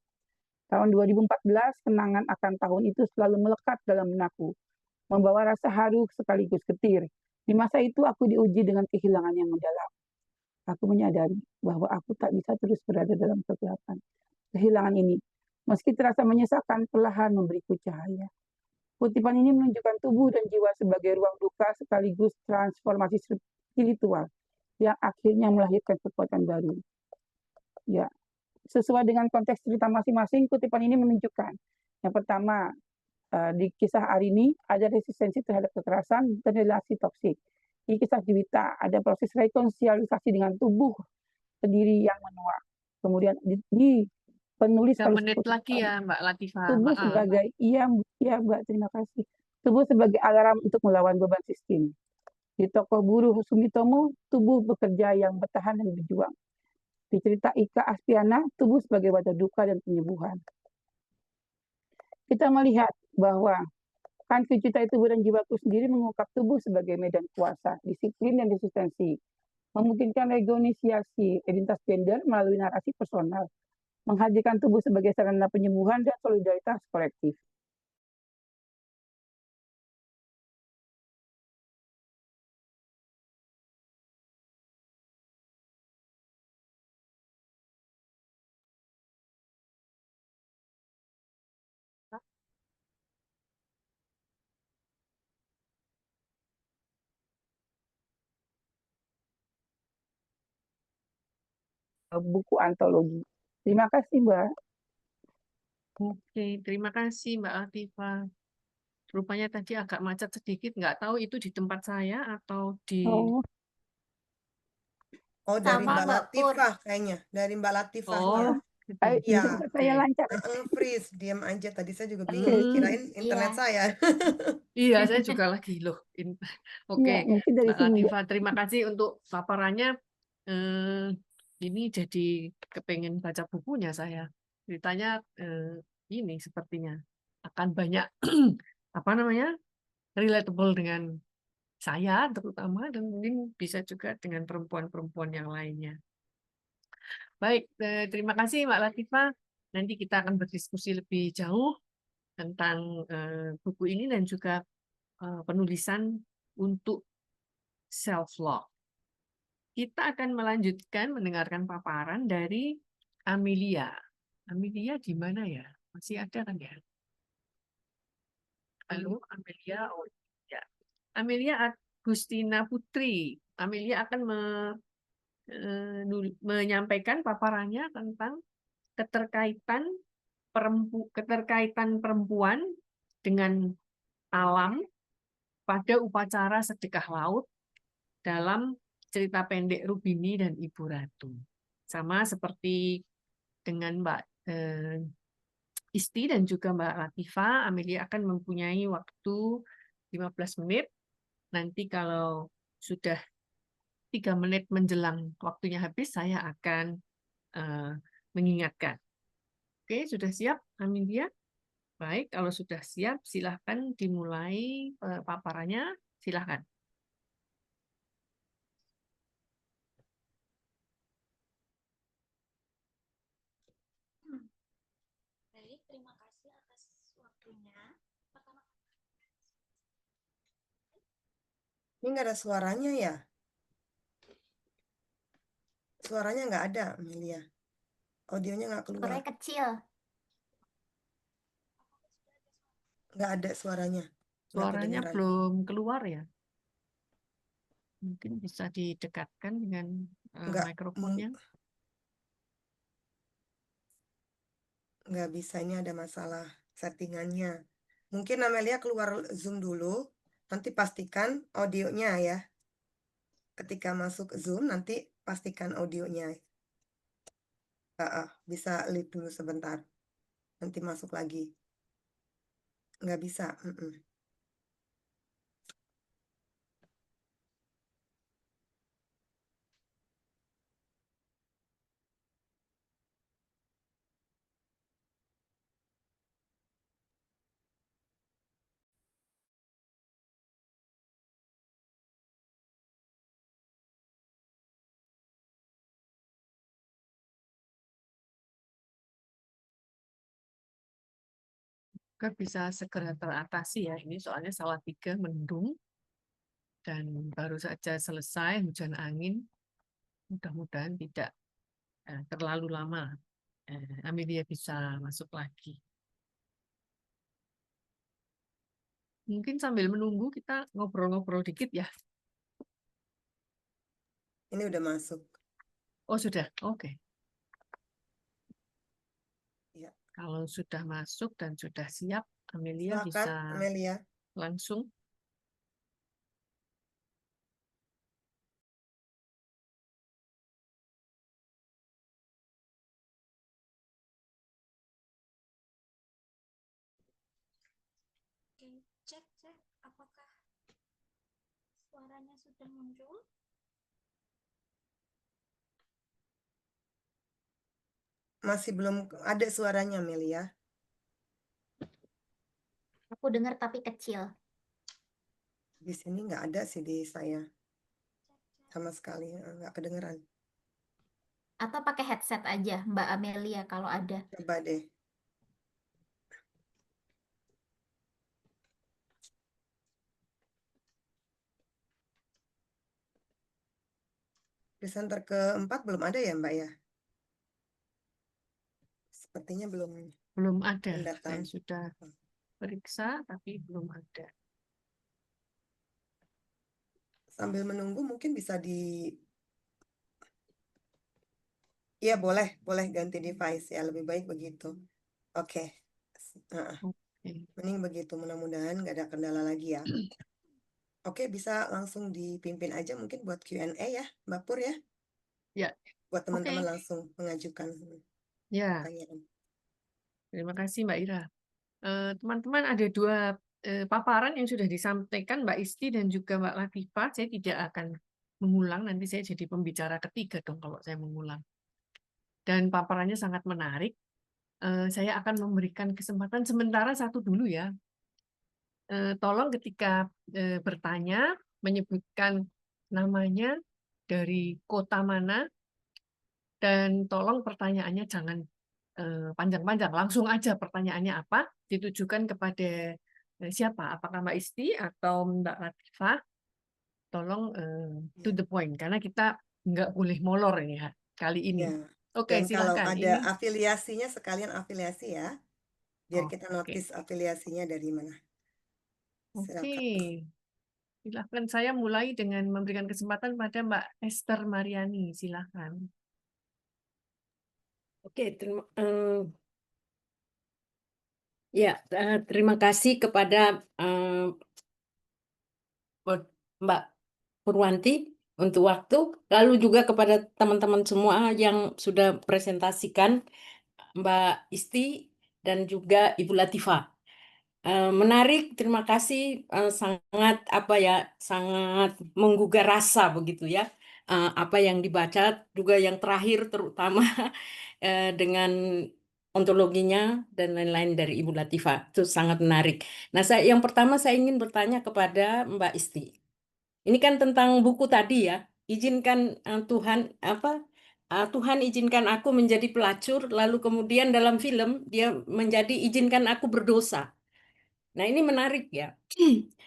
Tahun 2014, kenangan akan tahun itu selalu melekat dalam benakku, membawa rasa haru sekaligus getir. Di masa itu aku diuji dengan kehilangan yang mendalam. Aku menyadari bahwa aku tak bisa terus berada dalam kegelapan. Kehilangan ini, meski terasa menyesakan, perlahan memberiku cahaya. Kutipan ini menunjukkan tubuh dan jiwa sebagai ruang duka sekaligus transformasi spiritual yang akhirnya melahirkan kekuatan baru. Ya, sesuai dengan konteks cerita masing-masing, kutipan ini menunjukkan yang pertama, di kisah Arini ada resistensi terhadap kekerasan dan relasi toksik. Di kisah Juwita ada proses rekonsiliasi dengan tubuh sendiri yang menua. Kemudian di penulis 3 menit lagi ya Mbak Latifah. tubuh sebagai iya Mbak, terima kasih. tubuh sebagai alarm untuk melawan beban sistem. Di tokoh buruh Sumitomo, tubuh bekerja yang bertahan dan berjuang. Di cerita Ika Astiana, tubuh sebagai wadah duka dan penyembuhan. Kita melihat bahwa kan cinta tubuh dan jiwaku sendiri mengungkap tubuh sebagai medan kuasa, disiplin, dan resistensi. Memungkinkan negosiasi identitas gender melalui narasi personal. Menghadirkan tubuh sebagai sarana penyembuhan dan solidaritas kolektif. Buku antologi. Terima kasih, Mbak. Oke, terima kasih Mbak Latifah. Rupanya tadi agak macet sedikit, nggak tahu itu di tempat saya atau di... Oh, Oh, dari Sama Mbak Mbak Pur. Latifah kayaknya. Dari Mbak Latifahnya. Oh, gitu. di Iya, tempat Oke. saya lancar. freeze, diam aja. Tadi saya juga bingung, Oke. kirain Iya. internet saya. Iya, saya juga lagi loh. Oke, Iya, mungkin dari Mbak sini. Ya. Latifah, terima kasih untuk paparannya. Eh, ini jadi kepengen baca bukunya saya. Ceritanya ini sepertinya akan banyak apa namanya relatable dengan saya terutama dan mungkin bisa juga dengan perempuan-perempuan yang lainnya. Baik, terima kasih Mbak Latifah. Nanti kita akan berdiskusi lebih jauh tentang buku ini dan juga penulisan untuk self-love. Kita akan melanjutkan mendengarkan paparan dari Amelia. Amelia di mana ya? Masih ada kan ya? Halo, Amelia. Oh, ya. Amelia Agustina Putri. Amelia akan menyampaikan paparannya tentang keterkaitan perempuan dengan alam pada upacara sedekah laut dalam cerita pendek Rubini dan Ibu Ratu. Sama seperti dengan Mbak Isti dan juga Mbak Latifah, Amelia akan mempunyai waktu 15 menit. Nanti kalau sudah 3 menit menjelang waktunya habis, saya akan mengingatkan. Oke, sudah siap Amelia? Baik, kalau sudah siap, silahkan dimulai paparannya. Silahkan. Baik, terima kasih atas waktunya. Ini nggak ada suaranya ya? Suaranya nggak ada, Amelia. Audionya nggak keluar. Suaranya kecil. Nggak ada suaranya. Nggak Suaranya kedengeran. belum keluar ya? Mungkin bisa didekatkan dengan Nggak, mikrofonnya. nggak bisa, ini ada masalah settingannya. Mungkin Amelia keluar Zoom dulu. Nanti pastikan audionya ya. Ketika masuk Zoom, nanti pastikan audionya. Bisa leave dulu sebentar. Nanti masuk lagi. Nggak bisa. Bisa segera teratasi ya. Ini soalnya Salatiga mendung dan baru saja selesai hujan angin. Mudah-mudahan tidak terlalu lama. Amelia bisa masuk lagi. Mungkin sambil menunggu kita ngobrol-ngobrol dikit ya. Ini udah masuk. Oh sudah, oke. Ya. Kalau sudah masuk dan sudah siap, Amelia Silakan, bisa Amelia. langsung. Cek, apakah suaranya sudah muncul? Masih belum ada suaranya, Melia. Aku dengar tapi kecil. Di sini nggak ada sih di saya. Sama sekali, nggak kedengeran. Atau pakai headset aja, Mbak Amelia kalau ada. Coba deh. Presenter keempat belum ada ya, Mbak ya? Sepertinya belum ada. datang. Saya sudah periksa, tapi belum ada. Sambil menunggu mungkin bisa Iya, boleh ganti device ya, lebih baik begitu. Oke. Oke. Mending begitu, mudah-mudahan nggak ada kendala lagi ya. Oke, bisa langsung dipimpin aja mungkin buat Q&A ya, Mbak Pur ya. Ya. Buat teman-teman Oke. langsung mengajukan Ya, pertanyaan. terima kasih Mbak Ira. Teman-teman, ada dua paparan yang sudah disampaikan Mbak Isti dan juga Mbak Latifah. Saya tidak akan mengulang, nanti saya jadi pembicara ketiga dong kalau saya mengulang. Dan paparannya sangat menarik. Saya akan memberikan kesempatan sementara satu dulu ya. Tolong ketika bertanya, menyebutkan namanya, dari kota mana, dan tolong pertanyaannya jangan panjang-panjang, langsung aja pertanyaannya apa, ditujukan kepada siapa, apakah Mbak Isti atau Mbak Latifah, tolong to the point, karena kita nggak boleh molor ini ya, kali ini. Ya. Oke, Dan kalau silakan. ada afiliasinya sekalian afiliasi ya, biar kita Oke. notice afiliasinya dari mana. Oke, Silakan. silakan. Saya mulai dengan memberikan kesempatan pada Mbak Esther Mariani, silakan. Oke, terima kasih kepada Mbak Purwanti untuk waktu, lalu juga kepada teman-teman semua yang sudah presentasikan, Mbak Isti dan juga Ibu Latifah. Menarik, terima kasih, sangat sangat menggugah rasa begitu ya. Apa yang dibaca juga yang terakhir terutama dengan ontologinya dan lain-lain dari Ibu Latifah itu sangat menarik. Nah, yang pertama saya ingin bertanya kepada Mbak Isti. Ini kan tentang buku tadi ya. Izinkan Tuhan izinkan aku menjadi pelacur, lalu kemudian dalam film dia menjadi izinkan aku berdosa. Nah, ini menarik ya.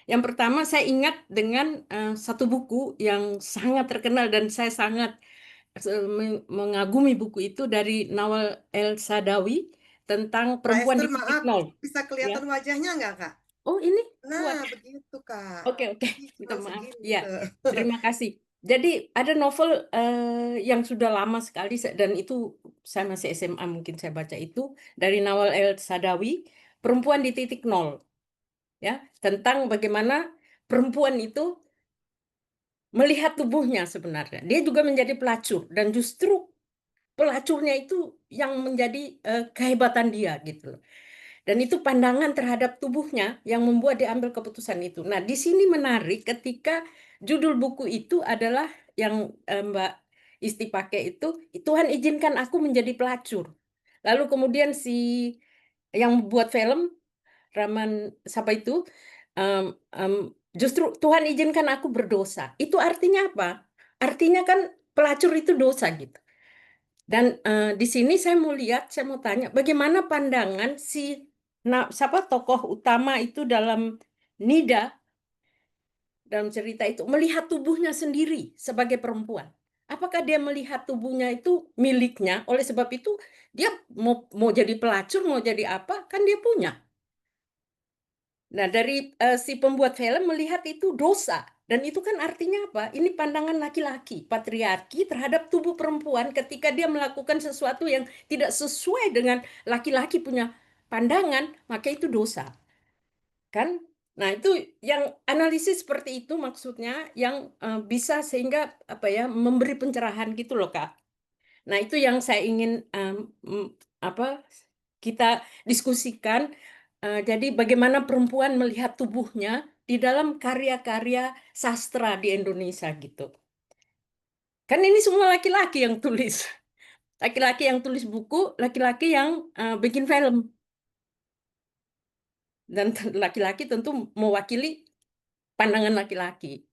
Yang pertama saya ingat dengan satu buku yang sangat terkenal dan saya sangat mengagumi buku itu dari Nawal El-Saadawi tentang Kak perempuan Esther, di titik maaf, nol. bisa Ya. kelihatan wajahnya nggak, Kak? Oh, ini kuat. Nah, begitu, Kak. Oke. Ih, Minta cuma maaf. segini Ya, tuh. terima kasih. Jadi ada novel yang sudah lama sekali dan itu saya masih SMA mungkin saya baca itu dari Nawal El-Saadawi, Perempuan di Titik Nol. Ya, tentang bagaimana perempuan itu melihat tubuhnya sebenarnya. Dia juga menjadi pelacur dan justru pelacurnya itu yang menjadi kehebatan dia gitu loh. Dan itu pandangan terhadap tubuhnya yang membuat dia ambil keputusan itu. Nah, di sini menarik ketika judul buku itu adalah yang Mbak Isti pakai itu, Tuhan izinkan aku menjadi pelacur. Lalu kemudian si yang buat film Raman siapa itu justru Tuhan izinkan aku berdosa. Itu artinya apa? Artinya kan pelacur itu dosa gitu. Dan di sini saya mau tanya, bagaimana pandangan siapa tokoh utama itu dalam Nida, dalam cerita itu, melihat tubuhnya sendiri sebagai perempuan. Apakah dia melihat tubuhnya itu miliknya, oleh sebab itu dia mau jadi pelacur, mau jadi apa, kan dia punya. Nah, dari si pembuat film melihat itu dosa. Dan itu kan artinya apa? Ini pandangan laki-laki, patriarki terhadap tubuh perempuan ketika dia melakukan sesuatu yang tidak sesuai dengan laki-laki punya pandangan, maka itu dosa. Kan? Nah, itu yang analisis seperti itu maksudnya yang bisa sehingga memberi pencerahan gitu loh, Kak. Nah, itu yang saya ingin kita diskusikan jadi bagaimana perempuan melihat tubuhnya di dalam karya-karya sastra di Indonesia gitu. Kan ini semua laki-laki yang tulis. Laki-laki yang tulis buku, laki-laki yang bikin film. Dan laki-laki tentu mewakili pandangan laki-laki.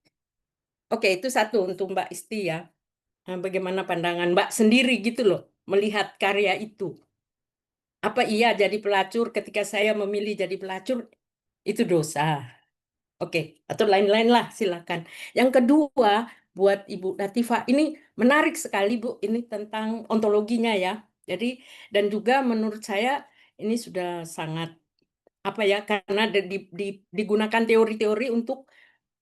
Oke, itu satu untuk Mbak Isti ya. Bagaimana pandangan Mbak sendiri gitu loh, melihat karya itu. Apa iya jadi pelacur ketika saya memilih jadi pelacur, itu dosa? Oke, atau lain-lain lah, silakan. Yang kedua, buat Ibu Latifah, ini menarik sekali Bu, ini tentang ontologinya ya. Jadi, dan juga menurut saya ini sudah sangat apa ya, karena digunakan teori-teori untuk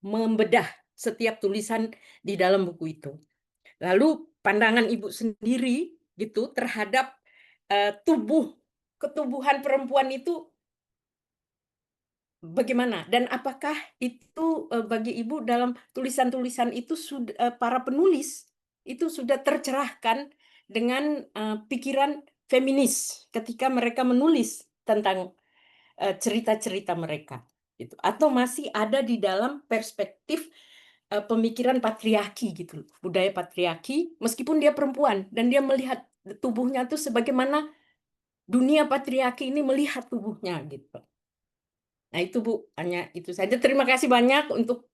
membedah setiap tulisan di dalam buku itu. Lalu pandangan Ibu sendiri gitu terhadap ketubuhan perempuan itu bagaimana? Dan apakah itu bagi Ibu dalam tulisan-tulisan itu sudah para penulis itu sudah tercerahkan dengan pikiran feminis ketika mereka menulis tentang cerita-cerita mereka gitu, atau masih ada di dalam perspektif pemikiran patriarki gitu, budaya patriarki meskipun dia perempuan dan dia melihat tubuhnya tuh sebagaimana dunia patriarki ini melihat tubuhnya gitu. Nah itu Bu, hanya itu saja. Terima kasih banyak untuk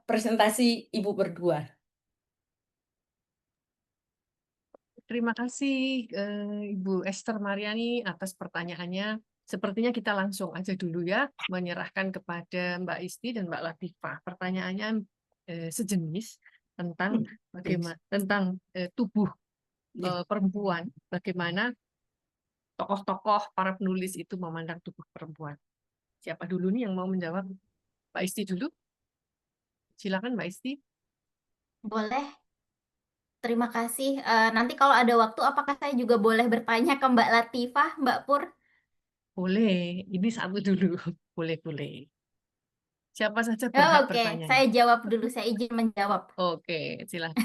presentasi Ibu berdua. Terima kasih Ibu Esther Mariani atas pertanyaannya. Sepertinya kita langsung aja dulu ya, menyerahkan kepada Mbak Isti dan Mbak Latifah. Pertanyaannya sejenis tentang bagaimana tentang tubuh perempuan, bagaimana tokoh-tokoh para penulis itu memandang tubuh perempuan. Siapa dulu nih yang mau menjawab? Mbak Isti dulu. Silakan Mbak Isti. Boleh. Terima kasih. Nanti kalau ada waktu, apakah saya juga boleh bertanya ke Mbak Latifah, Mbak Pur? Boleh, ini satu dulu. Boleh. Siapa saja Oh, berhak oke, bertanya. saya jawab dulu. Saya izin menjawab. Oke, silakan.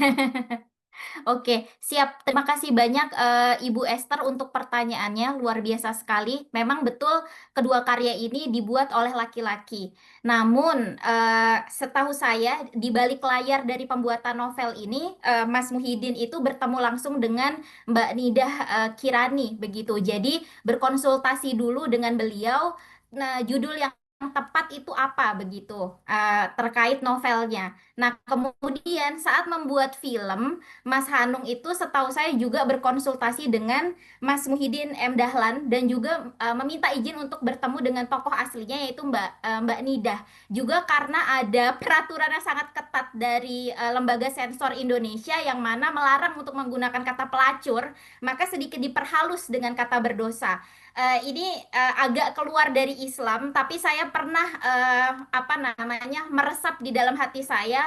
Oke, siap. Terima kasih banyak Ibu Esther untuk pertanyaannya, luar biasa sekali. Memang betul kedua karya ini dibuat oleh laki-laki. Namun setahu saya di balik layar dari pembuatan novel ini, Mas Muhyiddin itu bertemu langsung dengan Mbak Nidah Kirani begitu. Jadi berkonsultasi dulu dengan beliau. Nah, judul yang tepat itu apa begitu terkait novelnya. Nah, kemudian saat membuat film Mas Hanung itu setahu saya juga berkonsultasi dengan Mas Muhyiddin M. Dahlan dan juga meminta izin untuk bertemu dengan tokoh aslinya yaitu Mbak Nidah. Juga karena ada peraturan yang sangat ketat dari Lembaga Sensor Indonesia yang mana melarang untuk menggunakan kata pelacur, maka sedikit diperhalus dengan kata berdosa. Ini agak keluar dari Islam, tapi saya pernah apa namanya meresap di dalam hati saya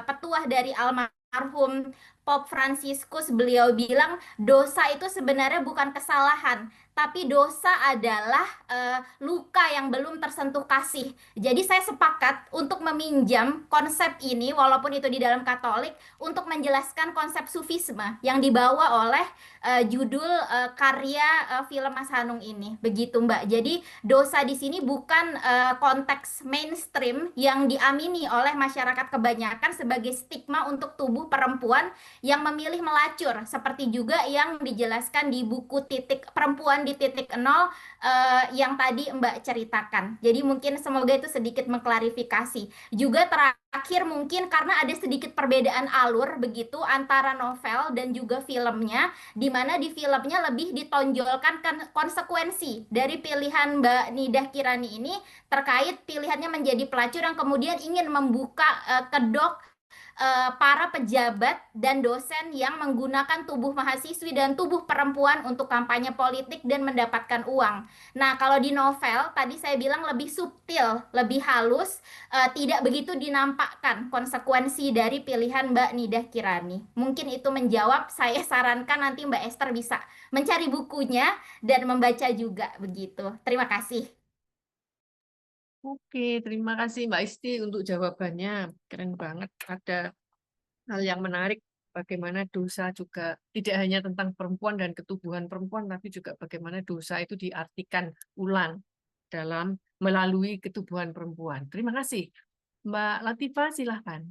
petuah dari almarhum Pope Fransiskus. Beliau bilang dosa itu sebenarnya bukan kesalahan, tapi dosa adalah luka yang belum tersentuh kasih. Jadi saya sepakat untuk meminjam konsep ini, walaupun itu di dalam Katolik, untuk menjelaskan konsep sufisme yang dibawa oleh judul karya film Mas Hanung ini. Begitu Mbak. Jadi dosa di sini bukan konteks mainstream yang diamini oleh masyarakat kebanyakan sebagai stigma untuk tubuh perempuan yang memilih melacur, seperti juga yang dijelaskan di buku Titik Perempuan di Titik Nol yang tadi Mbak ceritakan. Jadi mungkin semoga itu sedikit mengklarifikasi. Juga terakhir mungkin karena ada sedikit perbedaan alur begitu antara novel dan juga filmnya, di mana di filmnya lebih ditonjolkan konsekuensi dari pilihan Mbak Nidah Kirani ini terkait pilihannya menjadi pelacur yang kemudian ingin membuka kedok para pejabat dan dosen yang menggunakan tubuh mahasiswi dan tubuh perempuan untuk kampanye politik dan mendapatkan uang. Nah, kalau di novel tadi saya bilang lebih subtil, lebih halus, tidak begitu dinampakkan konsekuensi dari pilihan Mbak Nidah Kirani. Mungkin itu menjawab. Saya sarankan nanti Mbak Esther bisa mencari bukunya dan membaca juga begitu. Terima kasih. Oke, terima kasih Mbak Isti untuk jawabannya. Keren banget. Ada hal yang menarik, bagaimana dosa juga tidak hanya tentang perempuan dan ketubuhan perempuan, tapi juga bagaimana dosa itu diartikan ulang dalam melalui ketubuhan perempuan. Terima kasih. Mbak Latifah, silahkan.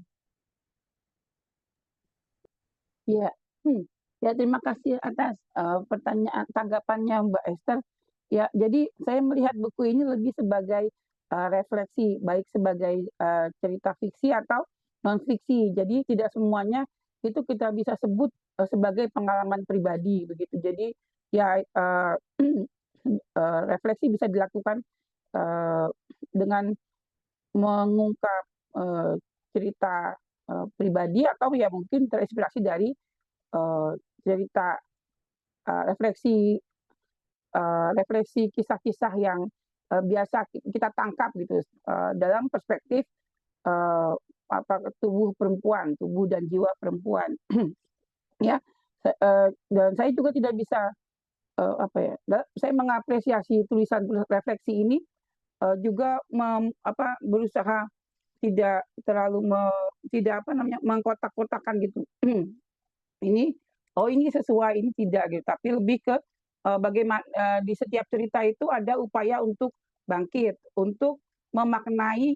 Ya, ya terima kasih atas pertanyaan tanggapannya Mbak Esther. Ya, jadi saya melihat buku ini lebih sebagai refleksi, baik sebagai cerita fiksi atau non fiksi. Jadi tidak semuanya itu kita bisa sebut sebagai pengalaman pribadi begitu. Jadi ya refleksi bisa dilakukan dengan mengungkap cerita pribadi atau ya mungkin terinspirasi dari cerita refleksi kisah-kisah yang biasa kita tangkap gitu dalam perspektif tubuh perempuan, tubuh dan jiwa perempuan. Ya, dan saya juga tidak bisa saya mengapresiasi tulisan refleksi ini juga berusaha tidak terlalu mengkotak-kotakan gitu. ini sesuai, ini tidak gitu, tapi lebih ke bagaimana di setiap cerita itu ada upaya untuk bangkit, untuk memaknai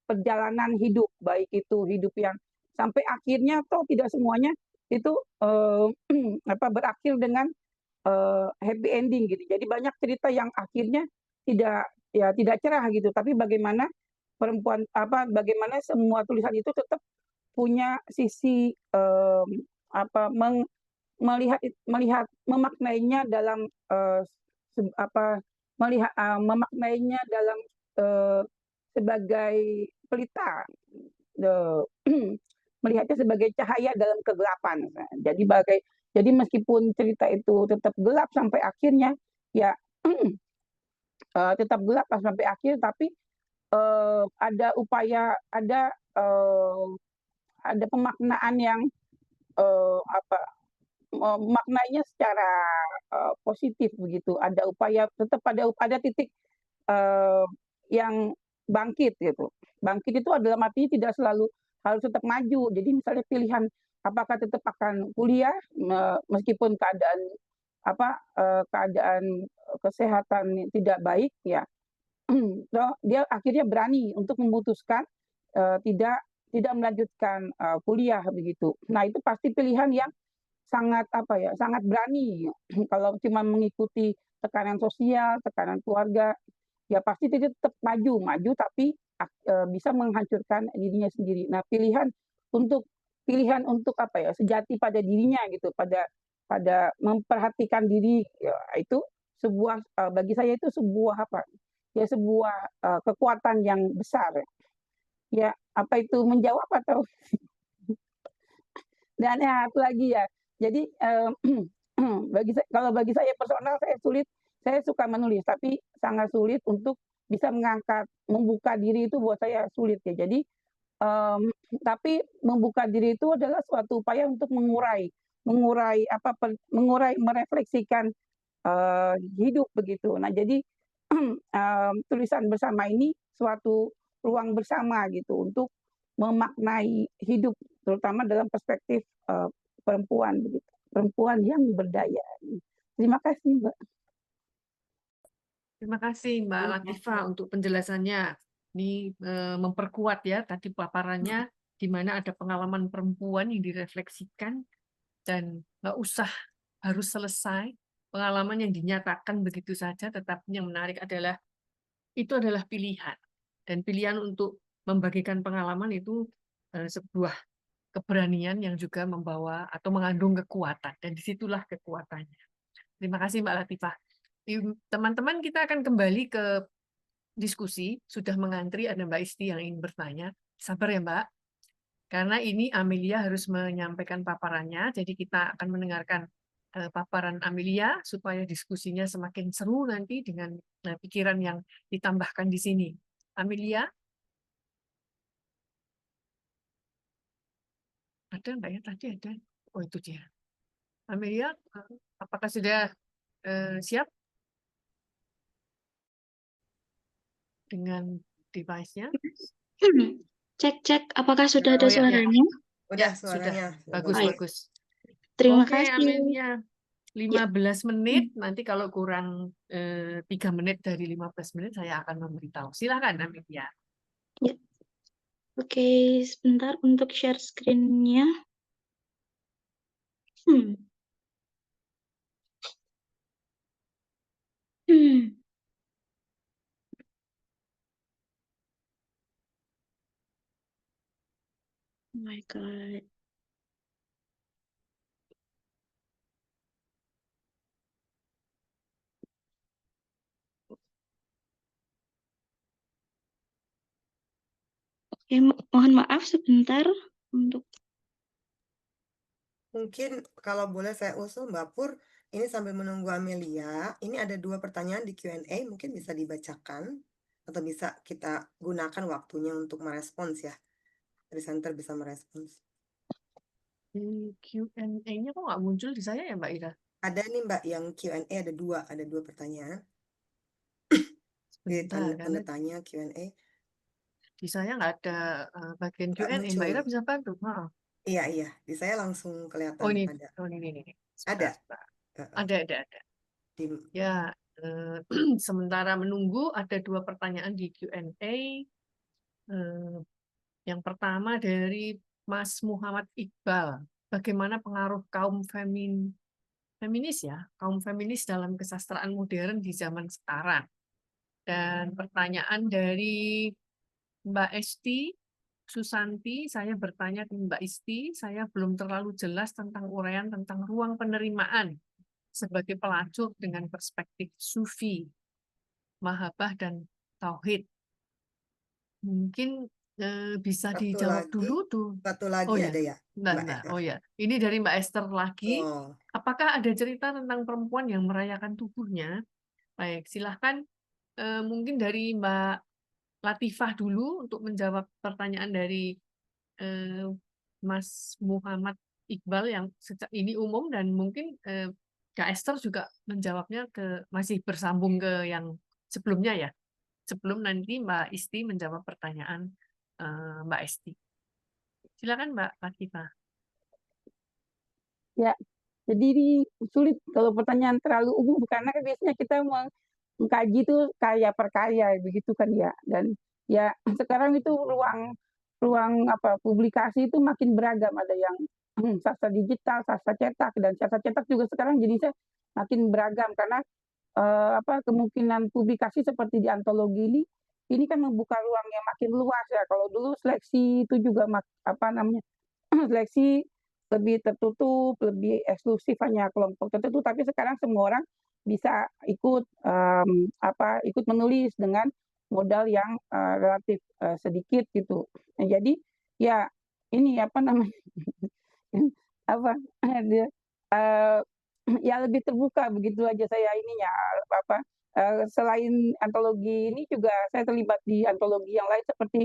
perjalanan hidup, baik itu hidup yang sampai akhirnya atau tidak semuanya itu berakhir dengan happy ending gitu. Jadi banyak cerita yang akhirnya tidak cerah gitu, tapi bagaimana bagaimana semua tulisan itu tetap punya sisi melihat memaknainya dalam memaknainya dalam sebagai pelita, melihatnya sebagai cahaya dalam kegelapan. Jadi meskipun cerita itu tetap gelap sampai akhirnya, ya tetap gelap sampai akhir, tapi ada upaya, ada pemaknaan yang maknanya secara positif begitu. Ada upaya, tetap ada titik yang bangkit gitu. Bangkit itu adalah artinya tidak selalu harus tetap maju. Jadi misalnya pilihan apakah tetap akan kuliah meskipun keadaan kesehatan tidak baik, ya dia akhirnya berani untuk memutuskan tidak melanjutkan kuliah begitu. Nah, itu pasti pilihan yang sangat sangat berani. Kalau cuma mengikuti tekanan sosial, tekanan keluarga, ya pasti dia tetap maju tapi bisa menghancurkan dirinya sendiri. Nah, pilihan untuk sejati pada dirinya gitu, pada memperhatikan diri, ya, itu sebuah bagi saya itu sebuah sebuah kekuatan yang besar. Ya, apa itu menjawab atau dan ya itu lagi ya. Jadi kalau bagi saya personal, saya suka menulis, tapi sangat sulit untuk bisa membuka diri itu buat saya sulit ya. Jadi tapi membuka diri itu adalah suatu upaya untuk mengurai, merefleksikan hidup begitu. Nah, jadi tulisan bersama ini suatu ruang bersama gitu untuk memaknai hidup, terutama dalam perspektif perempuan begitu, perempuan yang berdaya. Terima kasih, Mbak. Terima kasih Mbak Latifah untuk penjelasannya. Ini memperkuat ya tadi paparannya, di mana ada pengalaman perempuan yang direfleksikan dan nggak usah harus selesai pengalaman yang dinyatakan begitu saja, tetapi yang menarik adalah itu adalah pilihan, dan pilihan untuk membagikan pengalaman itu sebuah keberanian yang juga membawa atau mengandung kekuatan, dan disitulah kekuatannya. Terima kasih Mbak Latifah. Teman-teman, kita akan kembali ke diskusi. Sudah mengantri, ada Mbak Isti yang ingin bertanya. Sabar ya Mbak, karena ini Amelia harus menyampaikan paparannya, jadi kita akan mendengarkan paparan Amelia supaya diskusinya semakin seru nanti dengan pikiran yang ditambahkan di sini. Amelia? Ada Mbak ya? Tadi ada. Oh, itu dia. Amelia, apakah sudah siap dengan device-nya? Cek, apakah sudah ada suaranya? Udah suaranya. Sudah. Bagus, Baik. bagus. Terima Oke, kasih. Amelia. 15 menit, nanti kalau kurang 3 menit dari 15 menit saya akan memberitahu. Silakan Amelia. Ya. Oke, sebentar untuk share screen-nya. Hmm. Hmm. Oh my God. Oke, mohon maaf sebentar untuk Mungkin kalau boleh saya usul Mbak Pur, ini sambil menunggu Amelia, ini ada 2 pertanyaan di Q&A, mungkin bisa dibacakan atau bisa kita gunakan waktunya untuk merespons ya. Presenter bisa merespons. Q&A-nya kok nggak muncul di saya ya Mbak Ira? Ada nih Mbak yang Q&A ada 2 pertanyaan. Di Sebentar, tanda karena tanya Q&A. di saya nggak ada bagian Nggak Q&A. Mbak muncul. Ira bisa bantu? Maaf. Iya, di saya langsung Oh kelihatan ini, ada. ini. Ada. Sebentar. Heeh. Ada. Di, Ya, sementara menunggu ada 2 pertanyaan di Q&A. Yang pertama dari Mas Muhammad Iqbal. Bagaimana pengaruh kaum feminis ya, kaum feminis dalam kesastraan modern di zaman sekarang? Dan pertanyaan dari Mbak Esti Susanti, saya bertanya ke Mbak Isti, saya belum terlalu jelas tentang uraian tentang ruang penerimaan sebagai pelacur dengan perspektif sufi, mahabbah, dan tauhid. Mungkin bisa dijawab dulu tuh. satu Oh lagi ya, ada ya, Mbak? bentar. Oh ya, ini dari Mbak Esther lagi. Oh, Apakah ada cerita tentang perempuan yang merayakan tubuhnya? Baik, silahkan mungkin dari Mbak Latifah dulu untuk menjawab pertanyaan dari eh, Mas Muhammad Iqbal yang ini umum, dan mungkin Kak Esther juga menjawabnya masih bersambung ke yang sebelumnya ya. Sebelum nanti Mbak Isti menjawab pertanyaan Mbak Esti. Silakan Mbak Latifah. Ya, jadi ini sulit kalau pertanyaan terlalu umum karena kan biasanya kita mengkaji itu karya per karya begitu kan ya. Dan ya sekarang itu ruang apa publikasi itu makin beragam, ada yang sastra digital, sastra cetak, dan sastra cetak juga sekarang jadi makin beragam karena apa kemungkinan publikasi seperti di antologi ini kan membuka ruang yang makin luas ya. Kalau dulu seleksi itu juga apa namanya seleksi lebih tertutup, lebih eksklusif hanya kelompok tertentu, tapi sekarang semua orang bisa ikut ikut menulis dengan modal yang relatif sedikit gitu. Nah, jadi ya ini apa namanya apa dia ya lebih terbuka begitu aja saya ininya apa selain antologi ini juga saya terlibat di antologi yang lain seperti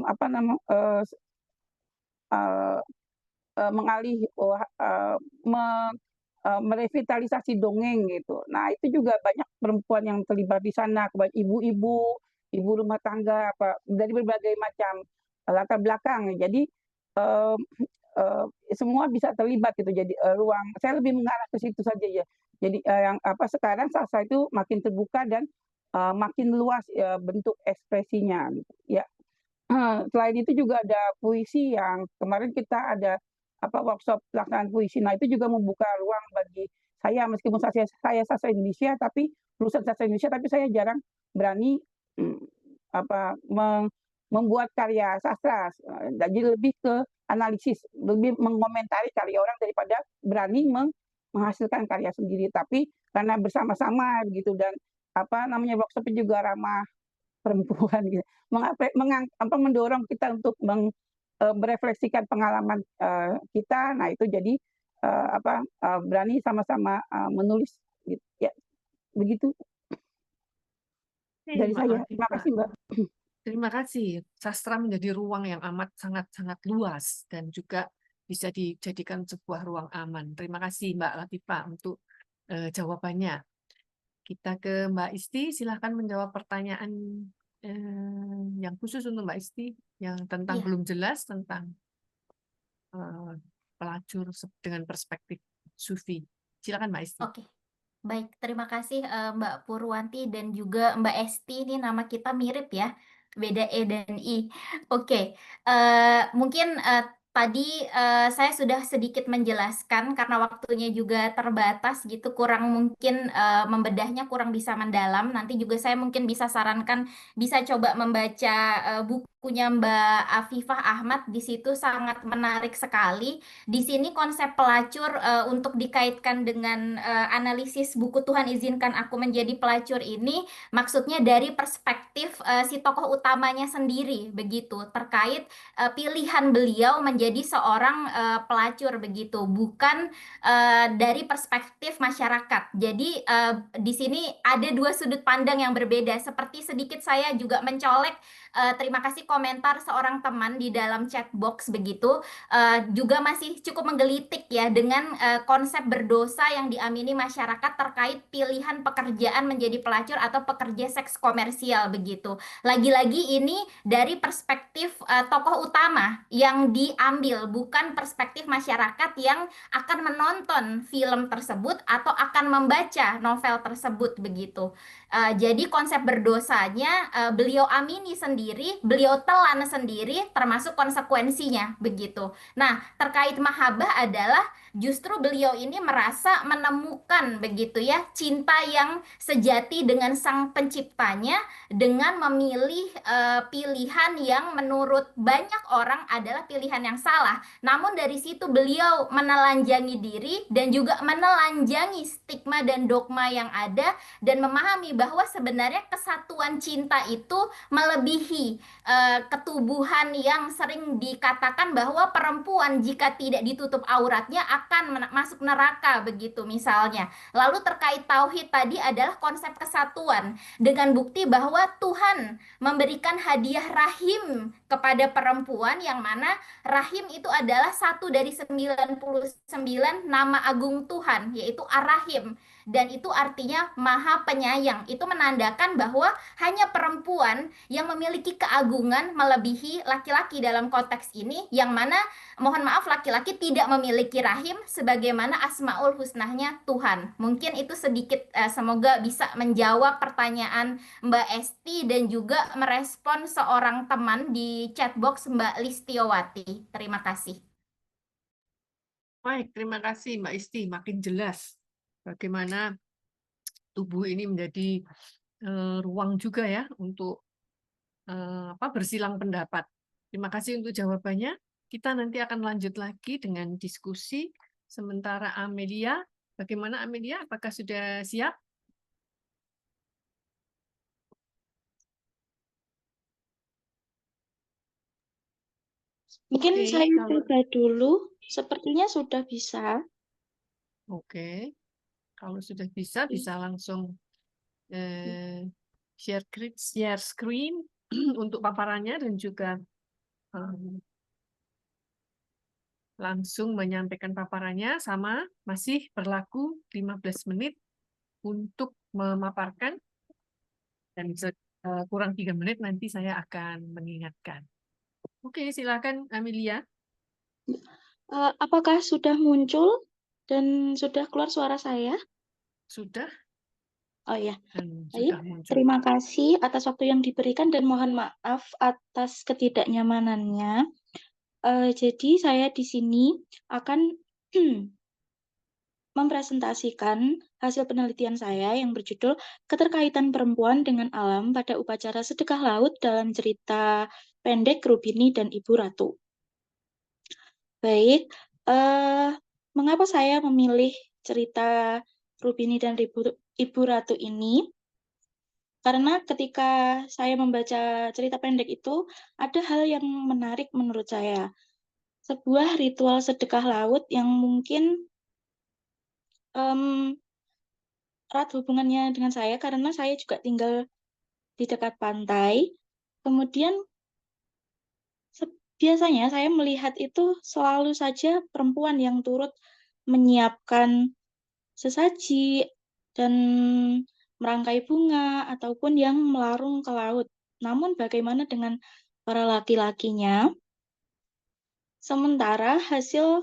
apa nama uh, mengalih merevitalisasi dongeng gitu. Nah itu juga banyak perempuan yang terlibat di sana, ibu-ibu, ibu rumah tangga, apa dari berbagai macam latar belakang. Jadi uh, semua bisa terlibat gitu. Jadi ruang saya lebih mengarah ke situ saja ya. Jadi yang apa sekarang sastra itu makin terbuka dan makin luas bentuk ekspresinya. Gitu. Ya. Selain itu juga ada puisi yang kemarin kita ada workshop pelaksanaan puisi. Nah, itu juga membuka ruang bagi saya meskipun saya sastra Indonesia tapi lulusan sastra Indonesia tapi saya jarang berani membuat karya sastra. Jadi lebih ke analisis, lebih mengomentari karya orang daripada berani menghasilkan karya sendiri. Tapi karena bersama-sama gitu dan workshop juga ramah perempuan gitu, mendorong kita untuk merefleksikan pengalaman kita. Nah itu jadi berani sama-sama menulis gitu. Ya begitu dari Mbak saya. Terima Latifah. kasih Mbak. Terima kasih. Sastra menjadi ruang yang amat sangat-sangat luas dan juga bisa dijadikan sebuah ruang aman. Terima kasih Mbak Latifah untuk jawabannya. Kita ke Mbak Isti, silahkan menjawab pertanyaan yang khusus untuk Mbak Isti, yang tentang belum jelas tentang pelacur dengan perspektif sufi. Silakan Mbak Esti. Oke. Baik, terima kasih Mbak Purwanti dan juga Mbak Esti. Ini nama kita mirip ya, beda E dan I. Oke, mungkin tadi saya sudah sedikit menjelaskan karena waktunya juga terbatas gitu, kurang mungkin membedahnya kurang bisa mendalam. Nanti juga saya mungkin bisa sarankan bisa coba membaca bukunya Mbak Afifah Ahmad. Di situ sangat menarik sekali. Di sini konsep pelacur untuk dikaitkan dengan analisis buku Tuhan Izinkan Aku Menjadi Pelacur ini maksudnya dari perspektif si tokoh utamanya sendiri begitu terkait pilihan beliau menjadi seorang pelacur begitu, bukan dari perspektif masyarakat. Jadi di sini ada dua sudut pandang yang berbeda. Seperti sedikit saya juga mencolek terima kasih komentar seorang teman di dalam chat box begitu juga masih cukup menggelitik ya dengan konsep berdosa yang diamini masyarakat terkait pilihan pekerjaan menjadi pelacur atau pekerja seks komersial begitu. Lagi-lagi ini dari perspektif tokoh utama yang diambil, bukan perspektif masyarakat yang akan menonton film tersebut atau akan membaca novel tersebut begitu. Jadi konsep berdosanya beliau amini sendiri, beliau telan sendiri termasuk konsekuensinya begitu. Nah, terkait mahabbah adalah justru beliau ini merasa menemukan begitu ya cinta yang sejati dengan sang penciptanya dengan memilih pilihan yang menurut banyak orang adalah pilihan yang salah. Namun dari situ beliau menelanjangi diri dan juga menelanjangi stigma dan dogma yang ada dan memahami bahwa sebenarnya kesatuan cinta itu melebihi ketubuhan yang sering dikatakan bahwa perempuan jika tidak ditutup auratnya akan masuk neraka begitu misalnya. Lalu terkait tauhid tadi adalah konsep kesatuan dengan bukti bahwa Tuhan memberikan hadiah rahim kepada perempuan yang mana rahim itu adalah satu dari 99 nama agung Tuhan yaitu Ar-Rahim. Dan itu artinya maha penyayang. Itu menandakan bahwa hanya perempuan yang memiliki keagungan melebihi laki-laki dalam konteks ini, yang mana mohon maaf laki-laki tidak memiliki rahim sebagaimana Asmaul Husnahnya Tuhan. Mungkin itu sedikit semoga bisa menjawab pertanyaan Mbak Esti dan juga merespon seorang teman di chatbox Mbak Listiowati. Terima kasih. Baik, terima kasih Mbak Esti. Makin jelas bagaimana tubuh ini menjadi ruang juga ya untuk bersilang pendapat. Terima kasih untuk jawabannya. Kita nanti akan lanjut lagi dengan diskusi. Sementara Amelia, bagaimana Amelia? Apakah sudah siap? Mungkin Oke, saya kalau coba dulu. Sepertinya sudah bisa. oke. Kalau sudah bisa langsung share screen untuk paparannya dan juga langsung menyampaikan paparannya sama masih berlaku 15 menit untuk memaparkan dan kurang 3 menit nanti saya akan mengingatkan. Oke, silakan Amelia. Apakah sudah muncul dan sudah keluar suara saya? Sudah Oh ya, dan baik. sudah muncul. Terima kasih atas waktu yang diberikan dan mohon maaf atas ketidaknyamanannya. Jadi saya di sini akan mempresentasikan hasil penelitian saya yang berjudul Keterkaitan Perempuan dengan Alam pada Upacara Sedekah Laut dalam cerita pendek Rubini dan Ibu Ratu. Baik, mengapa saya memilih cerita Rubini dan Ibu Ratu ini? Karena ketika saya membaca cerita pendek itu, ada hal yang menarik menurut saya. Sebuah ritual sedekah laut yang mungkin erat hubungannya dengan saya karena saya juga tinggal di dekat pantai. Kemudian biasanya saya melihat itu selalu saja perempuan yang turut menyiapkan sesaji dan merangkai bunga ataupun yang melarung ke laut. Namun bagaimana dengan para laki-lakinya? Sementara hasil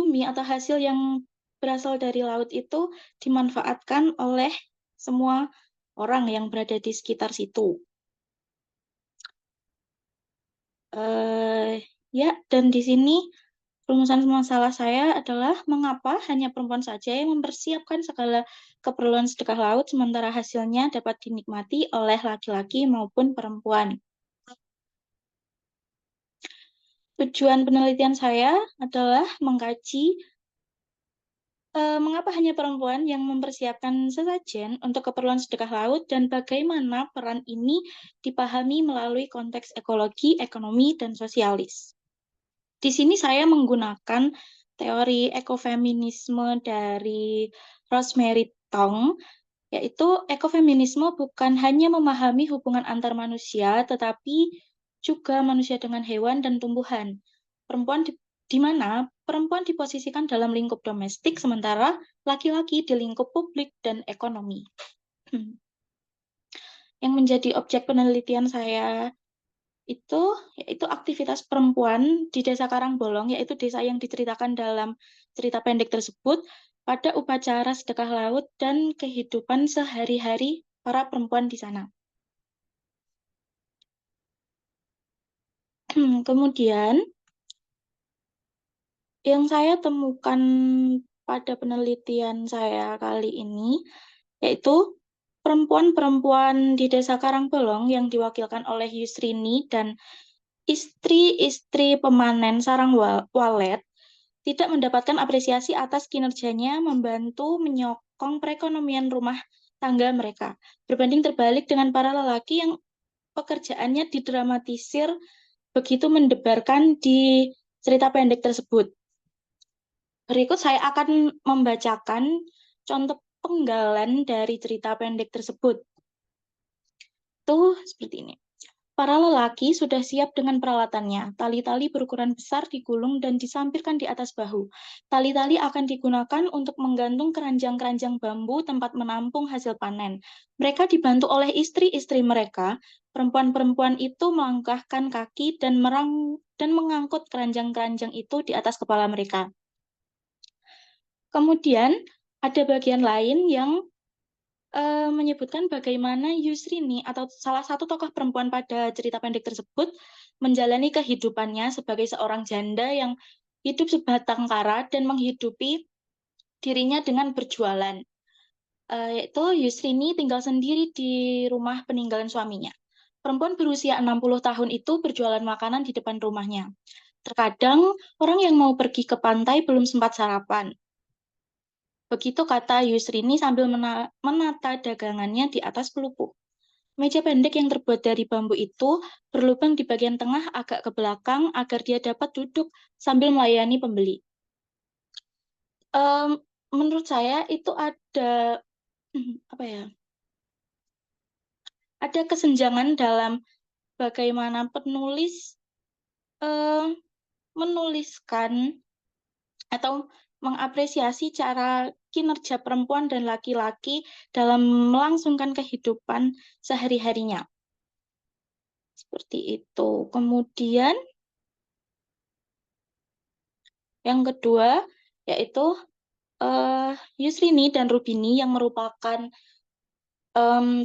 bumi atau hasil yang berasal dari laut itu dimanfaatkan oleh semua orang yang berada di sekitar situ. Ya, dan di sini rumusan masalah saya adalah mengapa hanya perempuan saja yang mempersiapkan segala keperluan sedekah laut, sementara hasilnya dapat dinikmati oleh laki-laki maupun perempuan. Tujuan penelitian saya adalah mengkaji mengapa hanya perempuan yang mempersiapkan sesajen untuk keperluan sedekah laut dan bagaimana peran ini dipahami melalui konteks ekologi, ekonomi, dan sosialis. Di sini saya menggunakan teori ekofeminisme dari Rosemary Tong, yaitu ekofeminisme bukan hanya memahami hubungan antar manusia, tetapi juga manusia dengan hewan dan tumbuhan. Di mana perempuan diposisikan dalam lingkup domestik, sementara laki-laki di lingkup publik dan ekonomi. Yang menjadi objek penelitian saya yaitu aktivitas perempuan di Desa Karangbolong, yaitu desa yang diceritakan dalam cerita pendek tersebut, pada upacara sedekah laut dan kehidupan sehari-hari para perempuan di sana. Kemudian, yang saya temukan pada penelitian saya kali ini, yaitu perempuan-perempuan di Desa Karangbolong yang diwakilkan oleh Yusrini dan istri-istri pemanen sarang walet tidak mendapatkan apresiasi atas kinerjanya membantu menyokong perekonomian rumah tangga mereka. Berbanding terbalik dengan para lelaki yang pekerjaannya didramatisir begitu mendebarkan di cerita pendek tersebut. Berikut saya akan membacakan contoh penggalan dari cerita pendek tersebut. Tuh, seperti ini. Para lelaki sudah siap dengan peralatannya. Tali-tali berukuran besar digulung dan disampirkan di atas bahu. Tali-tali akan digunakan untuk menggantung keranjang-keranjang bambu tempat menampung hasil panen. Mereka dibantu oleh istri-istri mereka. Perempuan-perempuan itu melangkahkan kaki dan mengangkut keranjang-keranjang itu di atas kepala mereka. Kemudian ada bagian lain yang menyebutkan bagaimana Yusrini atau salah satu tokoh perempuan pada cerita pendek tersebut menjalani kehidupannya sebagai seorang janda yang hidup sebatang kara dan menghidupi dirinya dengan berjualan. Yaitu Yusrini tinggal sendiri di rumah peninggalan suaminya. Perempuan berusia 60 tahun itu berjualan makanan di depan rumahnya. Terkadang orang yang mau pergi ke pantai belum sempat sarapan. Begitu kata Yusrini sambil menata dagangannya di atas pelupuk. Meja pendek yang terbuat dari bambu itu berlubang di bagian tengah agak ke belakang agar dia dapat duduk sambil melayani pembeli. Menurut saya itu ada ada kesenjangan dalam bagaimana penulis menuliskan atau mengapresiasi cara kinerja perempuan dan laki-laki dalam melangsungkan kehidupan sehari-harinya. Seperti itu. Kemudian yang kedua yaitu Yusrini dan Rubini yang merupakan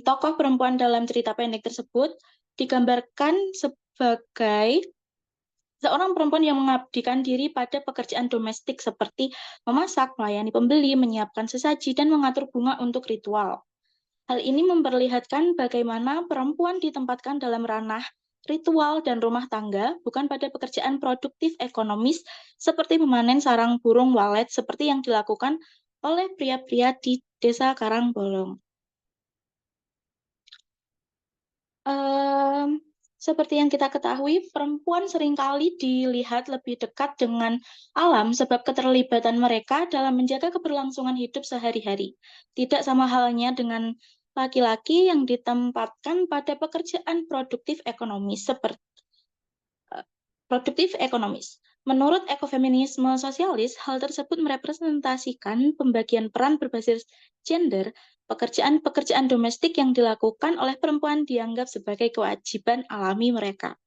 tokoh perempuan dalam cerita pendek tersebut digambarkan sebagai seorang perempuan yang mengabdikan diri pada pekerjaan domestik seperti memasak, melayani pembeli, menyiapkan sesaji, dan mengatur bunga untuk ritual. Hal ini memperlihatkan bagaimana perempuan ditempatkan dalam ranah ritual dan rumah tangga, bukan pada pekerjaan produktif ekonomis seperti memanen sarang burung walet seperti yang dilakukan oleh pria-pria di Desa Karangbolong. Seperti yang kita ketahui, perempuan seringkali dilihat lebih dekat dengan alam sebab keterlibatan mereka dalam menjaga keberlangsungan hidup sehari-hari. Tidak sama halnya dengan laki-laki yang ditempatkan pada pekerjaan produktif ekonomis Menurut ekofeminisme sosialis, hal tersebut merepresentasikan pembagian peran berbasis gender. Pekerjaan-pekerjaan domestik yang dilakukan oleh perempuan dianggap sebagai kewajiban alami mereka.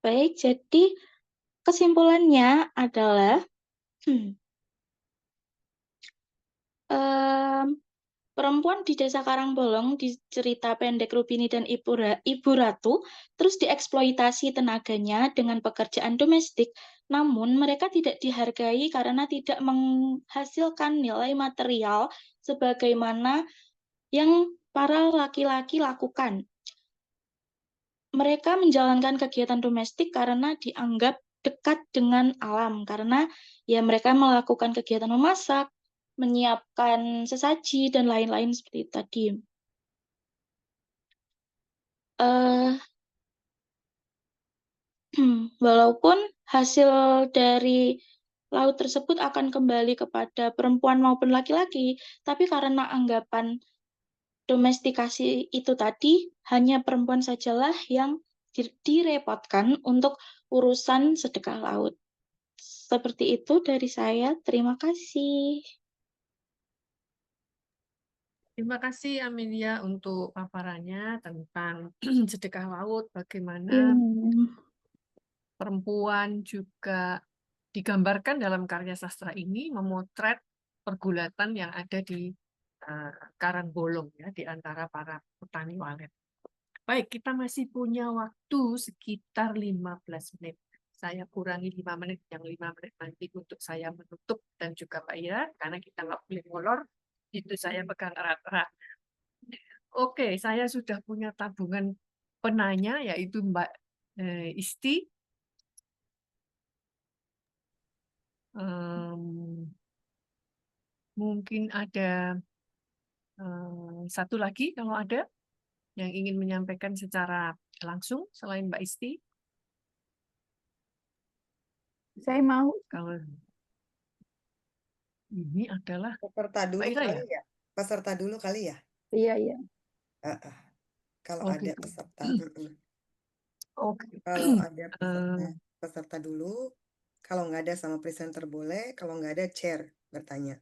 Baik, jadi kesimpulannya adalah perempuan di Desa Karangbolong di cerita pendek Rubini dan Ibu Ratu terus dieksploitasi tenaganya dengan pekerjaan domestik, namun mereka tidak dihargai karena tidak menghasilkan nilai material sebagaimana yang para laki-laki lakukan. Mereka menjalankan kegiatan domestik karena dianggap dekat dengan alam, karena ya mereka melakukan kegiatan memasak, menyiapkan sesaji, dan lain-lain seperti itu tadi. Walaupun hasil dari laut tersebut akan kembali kepada perempuan maupun laki-laki, tapi karena anggapan domestikasi itu tadi, hanya perempuan sajalah yang direpotkan untuk urusan sedekah laut. Seperti itu dari saya. Terima kasih. Terima kasih Amelia untuk paparannya tentang sedekah laut, Iya. bagaimana perempuan juga digambarkan dalam karya sastra ini memotret pergulatan yang ada di Karangbolong ya, di antara para petani walet. Baik, kita masih punya waktu sekitar 15 menit. Saya kurangi 5 menit, yang 5 menit nanti untuk saya menutup dan juga Mbak Ira, karena kita nggak boleh molor, itu saya pegang erat-erat. Oke, saya sudah punya tabungan penanya, yaitu Mbak Isti. Mungkin ada satu lagi kalau ada yang ingin menyampaikan secara langsung selain Mbak Isti. Saya mau. Kalau ini adalah Peserta dulu Mbak Ira ya? kali ya? Peserta dulu kali ya? Iya, iya. Kalau Oh, ada gitu. peserta. Oke. Kalau ada peserta dulu, kalau nggak ada sama presenter boleh, kalau nggak ada chair bertanya.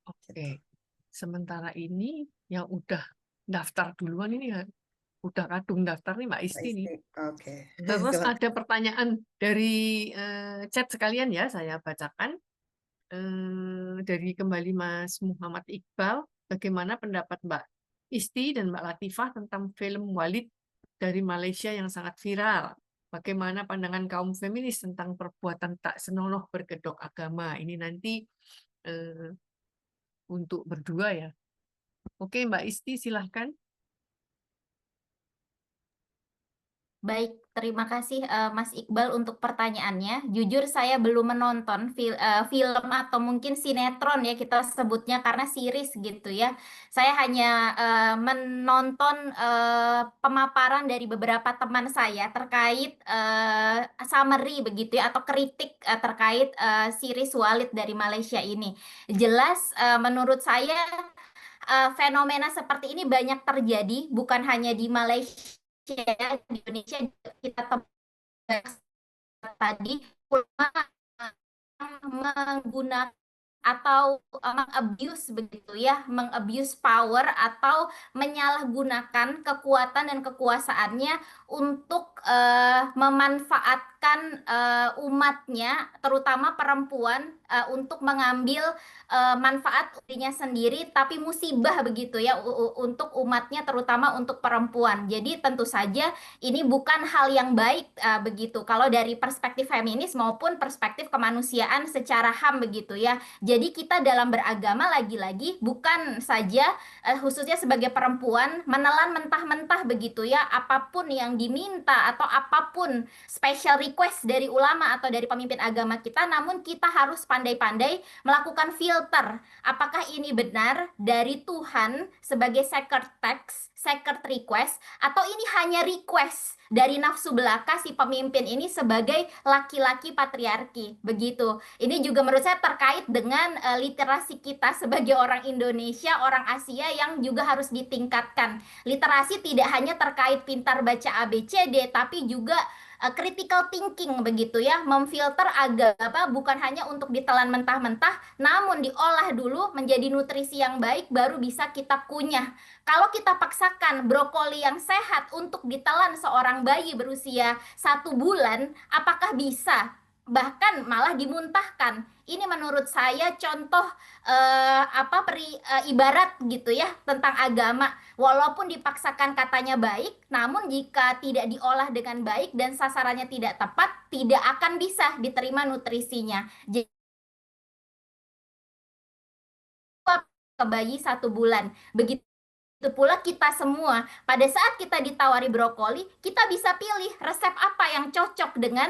Oke. Gitu. Sementara ini yang udah daftar duluan ini ya, udah kadung daftar nih Mbak Isti nih. Oke. Terus Silakan. ada pertanyaan dari chat sekalian ya, saya bacakan. Dari kembali Mas Muhammad Iqbal, bagaimana pendapat Mbak Isti dan Mbak Latifah tentang film Walid dari Malaysia yang sangat viral? Bagaimana pandangan kaum feminis tentang perbuatan tak senonoh berkedok agama? Ini nanti untuk berdua ya. Oke, Mbak Isti silahkan. Baik, terima kasih Mas Iqbal untuk pertanyaannya. Jujur saya belum menonton film atau mungkin sinetron ya kita sebutnya karena series gitu ya. Saya hanya menonton pemaparan dari beberapa teman saya terkait summary begitu ya atau kritik terkait series Walid dari Malaysia ini. Jelas menurut saya fenomena seperti ini banyak terjadi bukan hanya di Malaysia, di Indonesia juga kita temui tadi menggunakan atau mengabuse begitu ya, mengabuse power atau menyalahgunakan kekuatan dan kekuasaannya untuk memanfaatkan umatnya, terutama perempuan, untuk mengambil manfaat dirinya sendiri, tapi musibah begitu ya untuk umatnya, terutama untuk perempuan. Jadi tentu saja ini bukan hal yang baik begitu. Kalau dari perspektif feminis maupun perspektif kemanusiaan secara HAM begitu ya. Jadi kita dalam beragama lagi-lagi bukan saja khususnya sebagai perempuan menelan mentah-mentah begitu ya apapun yang diminta atau apapun special request dari ulama atau dari pemimpin agama kita, namun kita harus pandai-pandai melakukan filter. Apakah ini benar dari Tuhan sebagai sacred text, sacred request, atau ini hanya request dari nafsu belaka si pemimpin ini sebagai laki-laki patriarki begitu. Ini juga menurut saya terkait dengan literasi kita sebagai orang Indonesia, orang Asia yang juga harus ditingkatkan. Literasi tidak hanya terkait pintar baca ABCD, tapi juga critical thinking begitu ya, memfilter agama bukan hanya untuk ditelan mentah-mentah, namun diolah dulu menjadi nutrisi yang baik baru bisa kita kunyah. Kalau kita paksakan brokoli yang sehat untuk ditelan seorang bayi berusia 1 bulan, apakah bisa? bahkan malah dimuntahkan. Ini menurut saya contoh ibarat gitu ya tentang agama. Walaupun dipaksakan katanya baik, namun jika tidak diolah dengan baik dan sasarannya tidak tepat, tidak akan bisa diterima nutrisinya. Jadi ke bayi 1 bulan. Begitu pula kita semua, pada saat kita ditawari brokoli, kita bisa pilih resep apa yang cocok dengan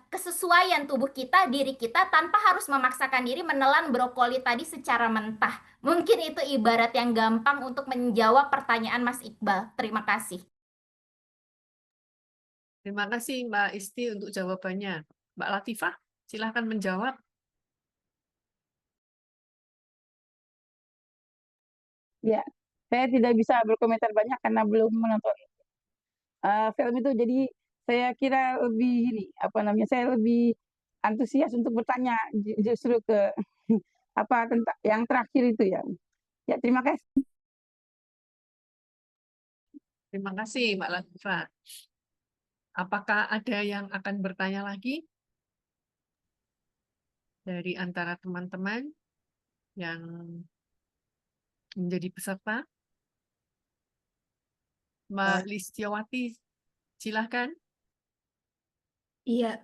kesesuaian tubuh kita, diri kita, tanpa harus memaksakan diri menelan brokoli tadi secara mentah. Mungkin itu ibarat yang gampang untuk menjawab pertanyaan Mas Iqbal. Terima kasih. Terima kasih Mbak Isti untuk jawabannya. Mbak Latifah, silahkan menjawab. Ya, saya tidak bisa berkomentar banyak karena belum menonton film itu. Jadi saya kira lebih saya lebih antusias untuk bertanya justru ke tentang yang terakhir itu ya. Ya, terima kasih. Terima kasih Mbak Latifah. Apakah ada yang akan bertanya lagi dari antara teman-teman yang menjadi peserta? Mbak Listiawati, silahkan. Iya,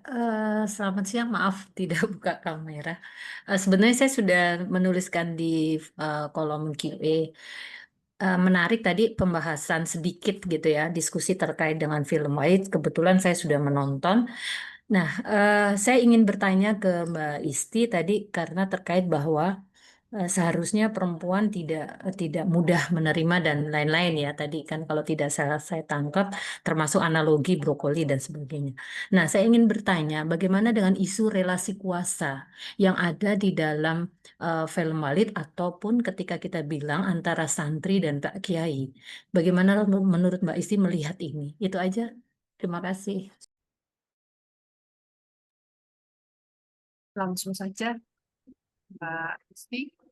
selamat siang. Maaf tidak buka kamera. Sebenarnya saya sudah menuliskan di kolom Q&A. Menarik tadi pembahasan sedikit gitu ya, diskusi terkait dengan film White. Kebetulan saya sudah menonton. Nah, saya ingin bertanya ke Mbak Isti tadi karena terkait bahwa seharusnya perempuan tidak mudah menerima dan lain-lain ya. Tadi kan kalau tidak salah saya tangkap termasuk analogi brokoli dan sebagainya. Nah, saya ingin bertanya bagaimana dengan isu relasi kuasa yang ada di dalam film Walid ataupun ketika kita bilang antara santri dan Pak Kiai. Bagaimana menurut Mbak Isti melihat ini? Itu aja. Terima kasih. Langsung saja, Mbak Isti.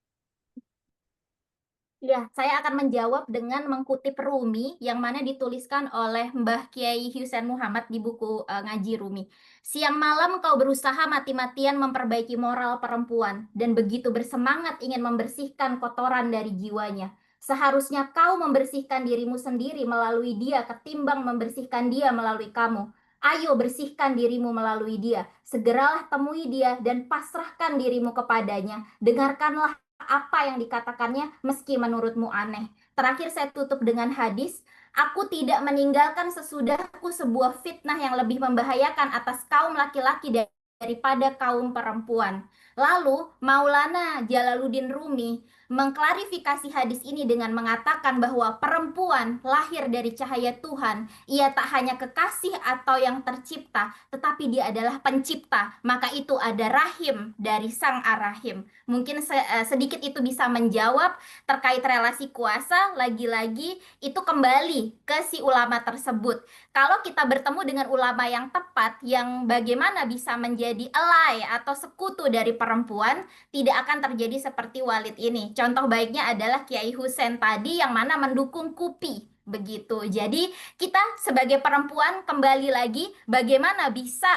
Ya, saya akan menjawab dengan mengutip Rumi yang mana dituliskan oleh Mbah Kiai Husain Muhammad di buku Ngaji Rumi. Siang malam kau berusaha mati-matian memperbaiki moral perempuan dan begitu bersemangat ingin membersihkan kotoran dari jiwanya. Seharusnya kau membersihkan dirimu sendiri melalui dia ketimbang membersihkan dia melalui kamu. Ayo bersihkan dirimu melalui dia. Segeralah temui dia dan pasrahkan dirimu kepadanya. Dengarkanlah apa yang dikatakannya meski menurutmu aneh. Terakhir saya tutup dengan hadis, aku tidak meninggalkan sesudahku sebuah fitnah yang lebih membahayakan atas kaum laki-laki daripada kaum perempuan. Lalu Maulana Jalaluddin Rumi mengklarifikasi hadis ini dengan mengatakan bahwa perempuan lahir dari cahaya Tuhan. Ia tak hanya kekasih atau yang tercipta, tetapi dia adalah pencipta. Maka itu ada rahim dari Sang Ar-Rahim. Mungkin sedikit itu bisa menjawab terkait relasi kuasa. Lagi-lagi itu kembali ke si ulama tersebut. Kalau kita bertemu dengan ulama yang tepat, yang bagaimana bisa menjadi ally atau sekutu dari perempuan, tidak akan terjadi seperti Walid ini. Contoh baiknya adalah Kiai Husain tadi yang mana mendukung KUPI. Begitu. Jadi kita sebagai perempuan kembali lagi bagaimana bisa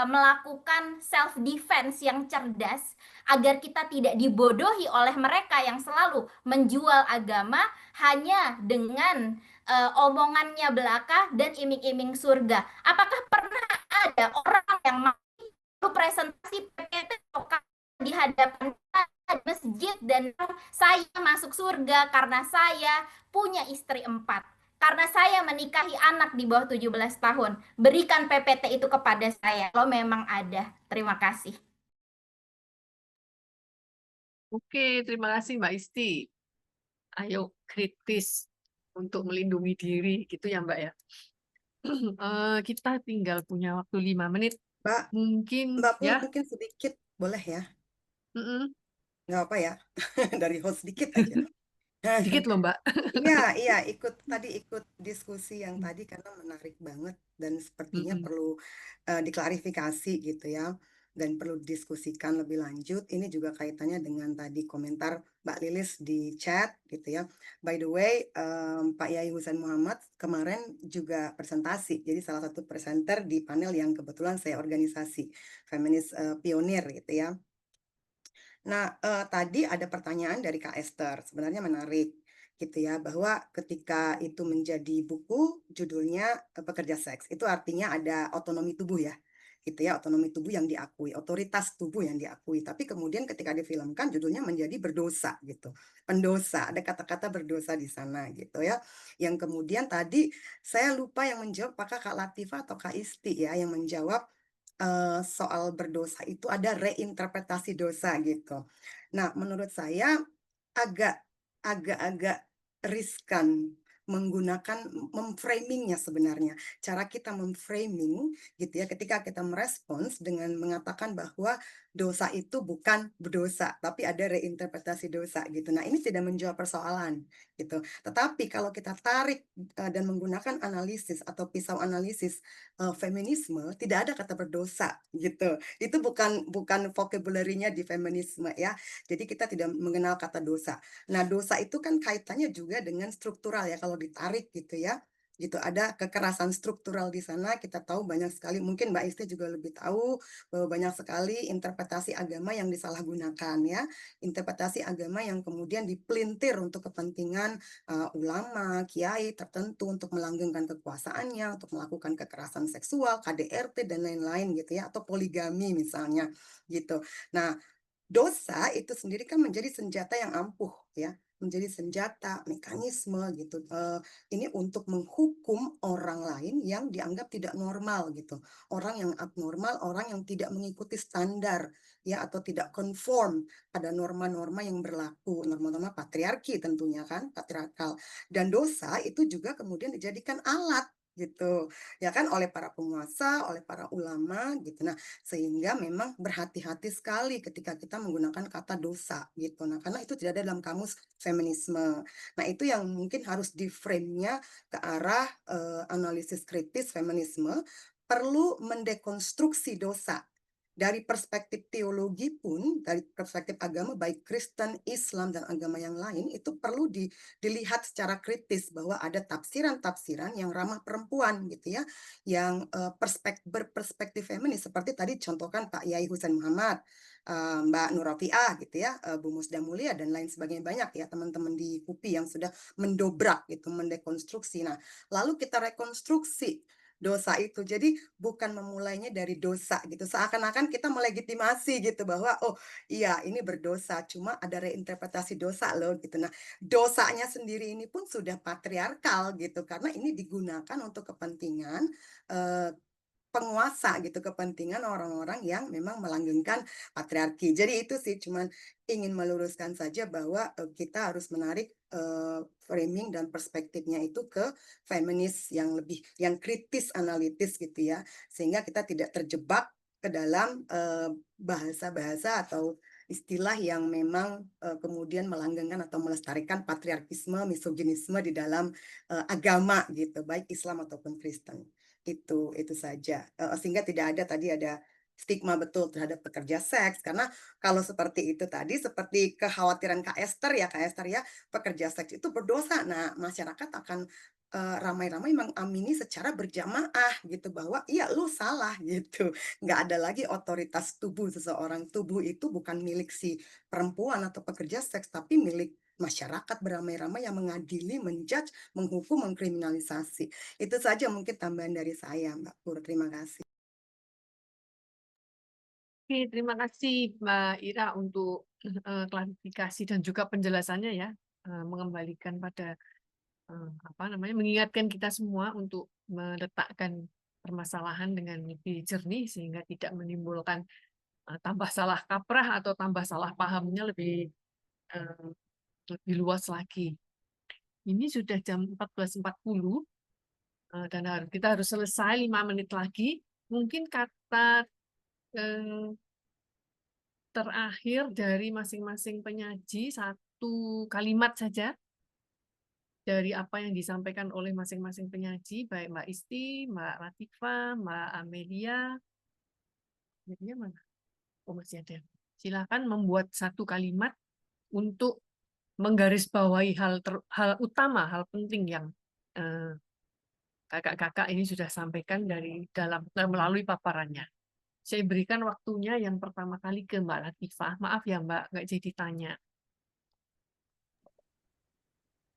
melakukan self defense yang cerdas agar kita tidak dibodohi oleh mereka yang selalu menjual agama hanya dengan omongannya belaka dan iming-iming surga. Apakah pernah ada orang yang mau presentasi PPT di hadapan masjid dan saya masuk surga karena saya punya istri 4? Karena saya menikahi anak di bawah 17 tahun. Berikan PPT itu kepada saya kalau memang ada. Terima kasih. Oke, terima kasih Mbak Isti. Ayo kritis untuk melindungi diri, gitu ya Mbak ya. Kita tinggal punya waktu 5 menit. Mbak, Mungkin Mbak Pur, ya. mungkin sedikit boleh ya? Mm-mm. Nggak apa ya, dari host sedikit aja. Dikit loh Mbak. Iya, ikut diskusi yang tadi karena menarik banget dan sepertinya Mm-mm. perlu diklarifikasi gitu ya. dan perlu didiskusikan lebih lanjut. Ini juga kaitannya dengan tadi komentar Mbak Lilis di chat gitu ya. By the way, Pak Yai Husain Muhammad kemarin juga presentasi, jadi salah satu presenter di panel yang kebetulan saya organisasi, Feminis Pionir gitu ya. Nah, tadi ada pertanyaan dari Kak Esther, sebenarnya menarik gitu ya, bahwa ketika itu menjadi buku judulnya Pekerja Seks, itu artinya ada otonomi tubuh ya, gitu ya, otonomi tubuh yang diakui, otoritas tubuh yang diakui. Tapi kemudian ketika difilmkan judulnya menjadi berdosa gitu, pendosa, ada kata-kata berdosa di sana gitu ya. Yang kemudian tadi saya lupa yang menjawab, apakah Kak Latifah atau Kak Isti ya, yang menjawab soal berdosa itu ada reinterpretasi dosa gitu. Nah, menurut saya agak-agak riskan menggunakan memframingnya sebenarnya. Cara kita memframing gitu ya, ketika kita merespons dengan mengatakan bahwa dosa itu bukan berdosa, tapi ada reinterpretasi dosa gitu. Nah, ini tidak menjawab persoalan gitu. Tetapi kalau kita tarik dan menggunakan analisis atau pisau analisis feminisme, tidak ada kata berdosa gitu. Itu bukan vocabulary-nya di feminisme ya. Jadi kita tidak mengenal kata dosa. Nah, dosa itu kan kaitannya juga dengan struktural ya kalau ditarik gitu ya. Gitu ada kekerasan struktural di sana, kita tahu banyak sekali, mungkin Mbak Isti juga lebih tahu bahwa banyak sekali interpretasi agama yang disalahgunakan ya. Interpretasi agama yang kemudian dipelintir untuk kepentingan ulama, kiai tertentu untuk melanggengkan kekuasaannya, untuk melakukan kekerasan seksual, KDRT dan lain-lain gitu ya, atau poligami misalnya gitu. Nah, dosa itu sendiri kan menjadi senjata yang ampuh ya, menjadi senjata, mekanisme gitu. Ini untuk menghukum orang lain yang dianggap tidak normal gitu. Orang yang abnormal, orang yang tidak mengikuti standar ya atau tidak konform pada norma-norma yang berlaku, norma-norma patriarki tentunya kan, patriarkal. Dan dosa itu juga kemudian dijadikan alat gitu ya kan oleh para penguasa, oleh para ulama gitu. Nah, sehingga memang berhati-hati sekali ketika kita menggunakan kata dosa gitu. Nah, karena itu tidak ada dalam kamus feminisme. Nah, itu yang mungkin harus di-frame-nya ke arah analisis kritis feminisme, perlu mendekonstruksi dosa. Dari perspektif teologi pun, dari perspektif agama, baik Kristen, Islam, dan agama yang lain, itu perlu dilihat secara kritis bahwa ada tafsiran-tafsiran yang ramah perempuan gitu ya, yang berperspektif feminis seperti tadi contohkan Pak Yai Husain Muhammad, Mbak Nur Rafiah gitu ya, Bu Musda Mulia dan lain sebagainya, banyak ya teman-teman di KUPI yang sudah mendobrak gitu, mendekonstruksi. Nah, lalu kita rekonstruksi dosa itu. Jadi bukan memulainya dari dosa gitu. Seakan-akan kita melegitimasi gitu bahwa oh iya ini berdosa, cuma ada reinterpretasi dosa loh gitu. Nah, dosanya sendiri ini pun sudah patriarkal gitu karena ini digunakan untuk kepentingan penguasa gitu, kepentingan orang-orang yang memang melanggengkan patriarki. Jadi itu sih cuman ingin meluruskan saja bahwa kita harus menarik framing dan perspektifnya itu ke feminis yang lebih yang kritis analitis gitu ya, sehingga kita tidak terjebak ke dalam bahasa-bahasa atau istilah yang memang kemudian melanggengkan atau melestarikan patriarkisme, misoginisme di dalam agama gitu, baik Islam ataupun Kristen. Itu saja. Sehingga tidak ada tadi ada stigma betul terhadap pekerja seks, karena kalau seperti itu tadi, seperti kekhawatiran Kak Esther ya, pekerja seks itu berdosa. Nah, masyarakat akan ramai-ramai mengamini secara berjamaah gitu bahwa iya lu salah gitu. Nggak ada lagi otoritas tubuh seseorang. Tubuh itu bukan milik si perempuan atau pekerja seks, tapi milik masyarakat beramai-ramai yang mengadili, menjudge, menghukum, mengkriminalisasi. Itu saja mungkin tambahan dari saya, Mbak Pur. Terima kasih. Oke, terima kasih Mbak Ira untuk klarifikasi dan juga penjelasannya ya, mengembalikan pada mengingatkan kita semua untuk meletakkan permasalahan dengan lebih jernih sehingga tidak menimbulkan tambah salah kaprah atau tambah salah pahamnya lebih luas lagi. Ini sudah jam 14.40 dan kita harus selesai 5 menit lagi. Mungkin kata terakhir dari masing-masing penyaji, satu kalimat saja dari apa yang disampaikan oleh masing-masing penyaji, baik Mbak Isti, Mbak Latifah, Mbak Amelia. Amelia mana? Oh, masih ada. Silakan membuat satu kalimat untuk menggarisbawahi hal utama, hal penting yang kakak-kakak ini sudah sampaikan melalui paparannya. Saya berikan waktunya yang pertama kali ke Mbak Latifah. Maaf ya Mbak, nggak jadi tanya.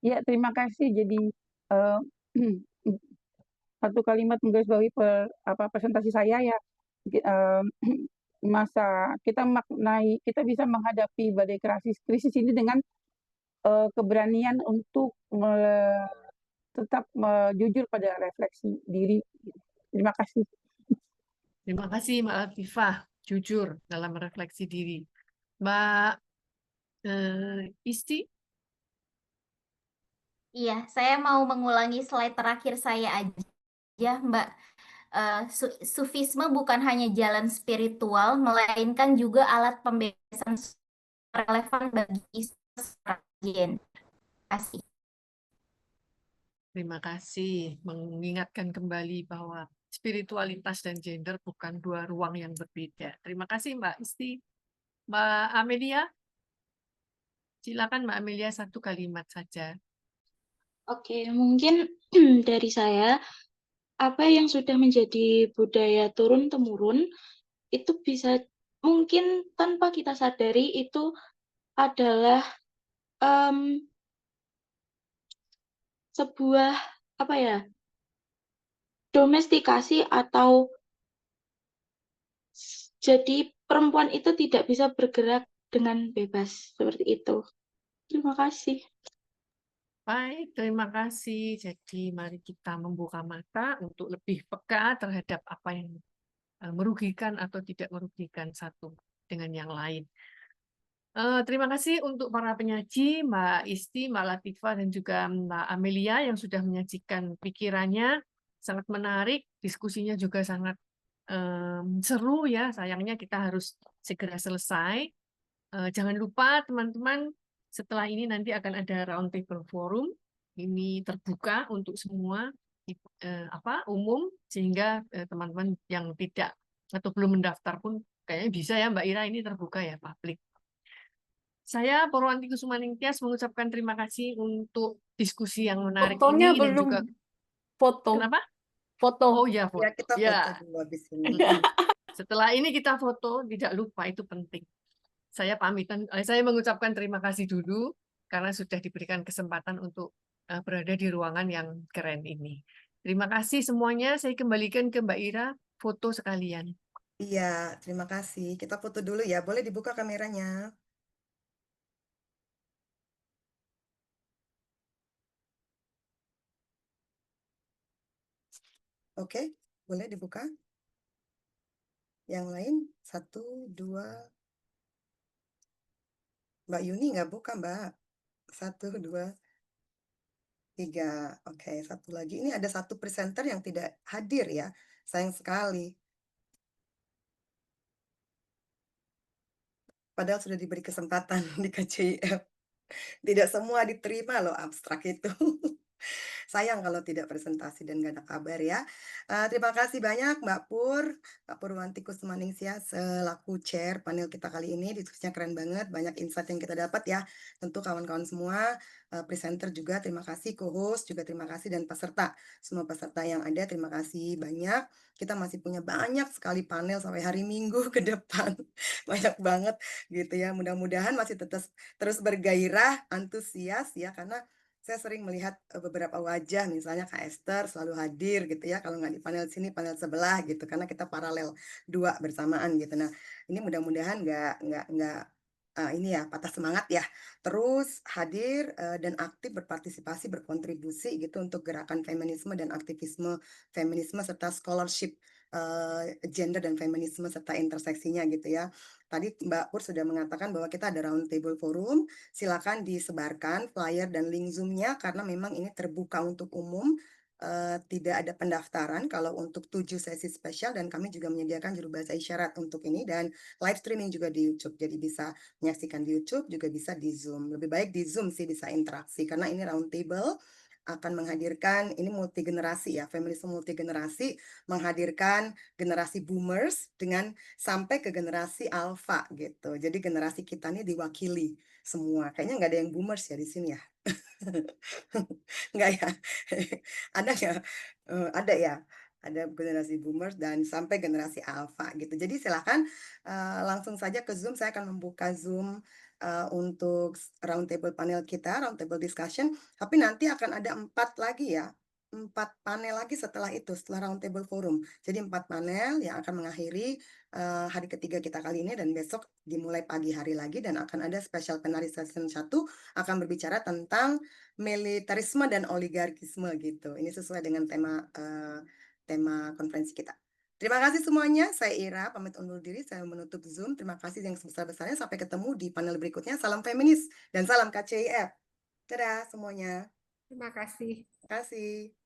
Ya, terima kasih. Jadi eh, satu kalimat menggarisbawahi presentasi saya ya. Masa kita kita bisa menghadapi badai krisis ini dengan keberanian untuk tetap jujur pada refleksi diri. Terima kasih. Terima kasih Mbak Latifah, jujur dalam refleksi diri. Mbak Isti? Iya, saya mau mengulangi slide terakhir saya aja, Mbak. Sufisme bukan hanya jalan spiritual, melainkan juga alat pembebasan relevan bagi isu gender. Terima kasih. Terima kasih. Mengingatkan kembali bahwa spiritualitas dan gender bukan dua ruang yang berbeda. Terima kasih Mbak Isti. Mbak Amelia? Silakan Mbak Amelia, satu kalimat saja. Oke, mungkin dari saya, apa yang sudah menjadi budaya turun-temurun itu bisa mungkin tanpa kita sadari itu adalah sebuah domestikasi, atau jadi perempuan itu tidak bisa bergerak dengan bebas seperti itu. Terima kasih. Baik, terima kasih. Jadi mari kita membuka mata untuk lebih peka terhadap apa yang merugikan atau tidak merugikan satu dengan yang lain. Terima kasih untuk para penyaji, Mbak Isti, Mbak Latifah, dan juga Mbak Amelia yang sudah menyajikan pikirannya. Sangat menarik, diskusinya juga sangat seru ya. Sayangnya kita harus segera selesai. Jangan lupa teman-teman, setelah ini nanti akan ada round table forum. Ini terbuka untuk semua, umum, sehingga teman-teman yang tidak atau belum mendaftar pun kayaknya bisa ya Mbak Ira, ini terbuka ya, publik. Saya Purwanti Kusumaningtyas mengucapkan terima kasih untuk diskusi yang menarik Fotonya ini dan belum. juga Foto. kenapa? Foto. Oh ya, Ya, kita ya. foto dulu habis ini. Setelah ini kita foto, tidak lupa itu penting. Saya pamitan, saya mengucapkan terima kasih dulu karena sudah diberikan kesempatan untuk berada di ruangan yang keren ini. Terima kasih semuanya. Saya kembalikan ke Mbak Ira, foto sekalian. Iya, terima kasih. Kita foto dulu ya. Boleh dibuka kameranya. Oke, boleh dibuka. Yang lain, 1, 2. Mbak Yuni nggak buka, Mbak. 1, 2, 3. Oke, satu lagi. Ini ada satu presenter yang tidak hadir ya. Sayang sekali. Padahal sudah diberi kesempatan di KCIF. Tidak semua diterima loh abstrak itu. Sayang kalau tidak presentasi dan nggak ada kabar ya. Terima kasih banyak Mbak Purwanti Kusumaningsih selaku chair panel kita kali ini. Diskusinya keren banget, banyak insight yang kita dapat ya. Tentu kawan-kawan semua, presenter juga terima kasih, co-host juga terima kasih, dan peserta. Semua peserta yang ada terima kasih banyak. Kita masih punya banyak sekali panel sampai hari Minggu ke depan. Banyak banget gitu ya. Mudah-mudahan masih terus bergairah, antusias ya, karena saya sering melihat beberapa wajah, misalnya Kak Esther selalu hadir gitu ya, kalau nggak di panel sini, panel sebelah gitu, karena kita paralel 2 bersamaan gitu. Nah, ini mudah-mudahan nggak ini ya, patah semangat ya, terus hadir dan aktif berpartisipasi, berkontribusi gitu untuk gerakan feminisme dan aktivisme feminisme serta scholarship gender dan feminisme serta interseksinya gitu ya. Tadi Mbak Pur sudah mengatakan bahwa kita ada round table forum. Silakan disebarkan flyer dan link Zoom-nya karena memang ini terbuka untuk umum. Tidak ada pendaftaran kalau untuk 7 sesi spesial, dan kami juga menyediakan juru bahasa isyarat untuk ini, dan live streaming juga di YouTube. Jadi bisa menyaksikan di YouTube, juga bisa di Zoom. Lebih baik di Zoom sih, bisa interaksi karena ini round table. akan menghadirkan, ini multi generasi ya, feminisme multi generasi, menghadirkan generasi boomers dengan sampai ke generasi alpha gitu. Jadi generasi kita nih diwakili semua. Kayaknya nggak ada yang boomers ya di sini ya. Nggak ya? Ada ya? Ada ya? Ada generasi boomers dan sampai generasi alpha gitu. Jadi silakan langsung saja ke Zoom. Saya akan membuka Zoom untuk roundtable panel kita, roundtable discussion. Tapi nanti akan ada 4 lagi ya. 4 panel lagi setelah itu, setelah roundtable forum. Jadi 4 panel yang akan mengakhiri hari ketiga kita kali ini, dan besok dimulai pagi hari lagi, dan akan ada special plenary session 1 akan berbicara tentang militarisme dan oligarkisme gitu. Ini sesuai dengan tema konferensi kita. Terima kasih semuanya. Saya Ira, pamit undur diri. Saya menutup Zoom. Terima kasih yang sebesar-besarnya. Sampai ketemu di panel berikutnya. Salam feminis dan salam KCIF. Dadah semuanya. Terima kasih. Terima kasih.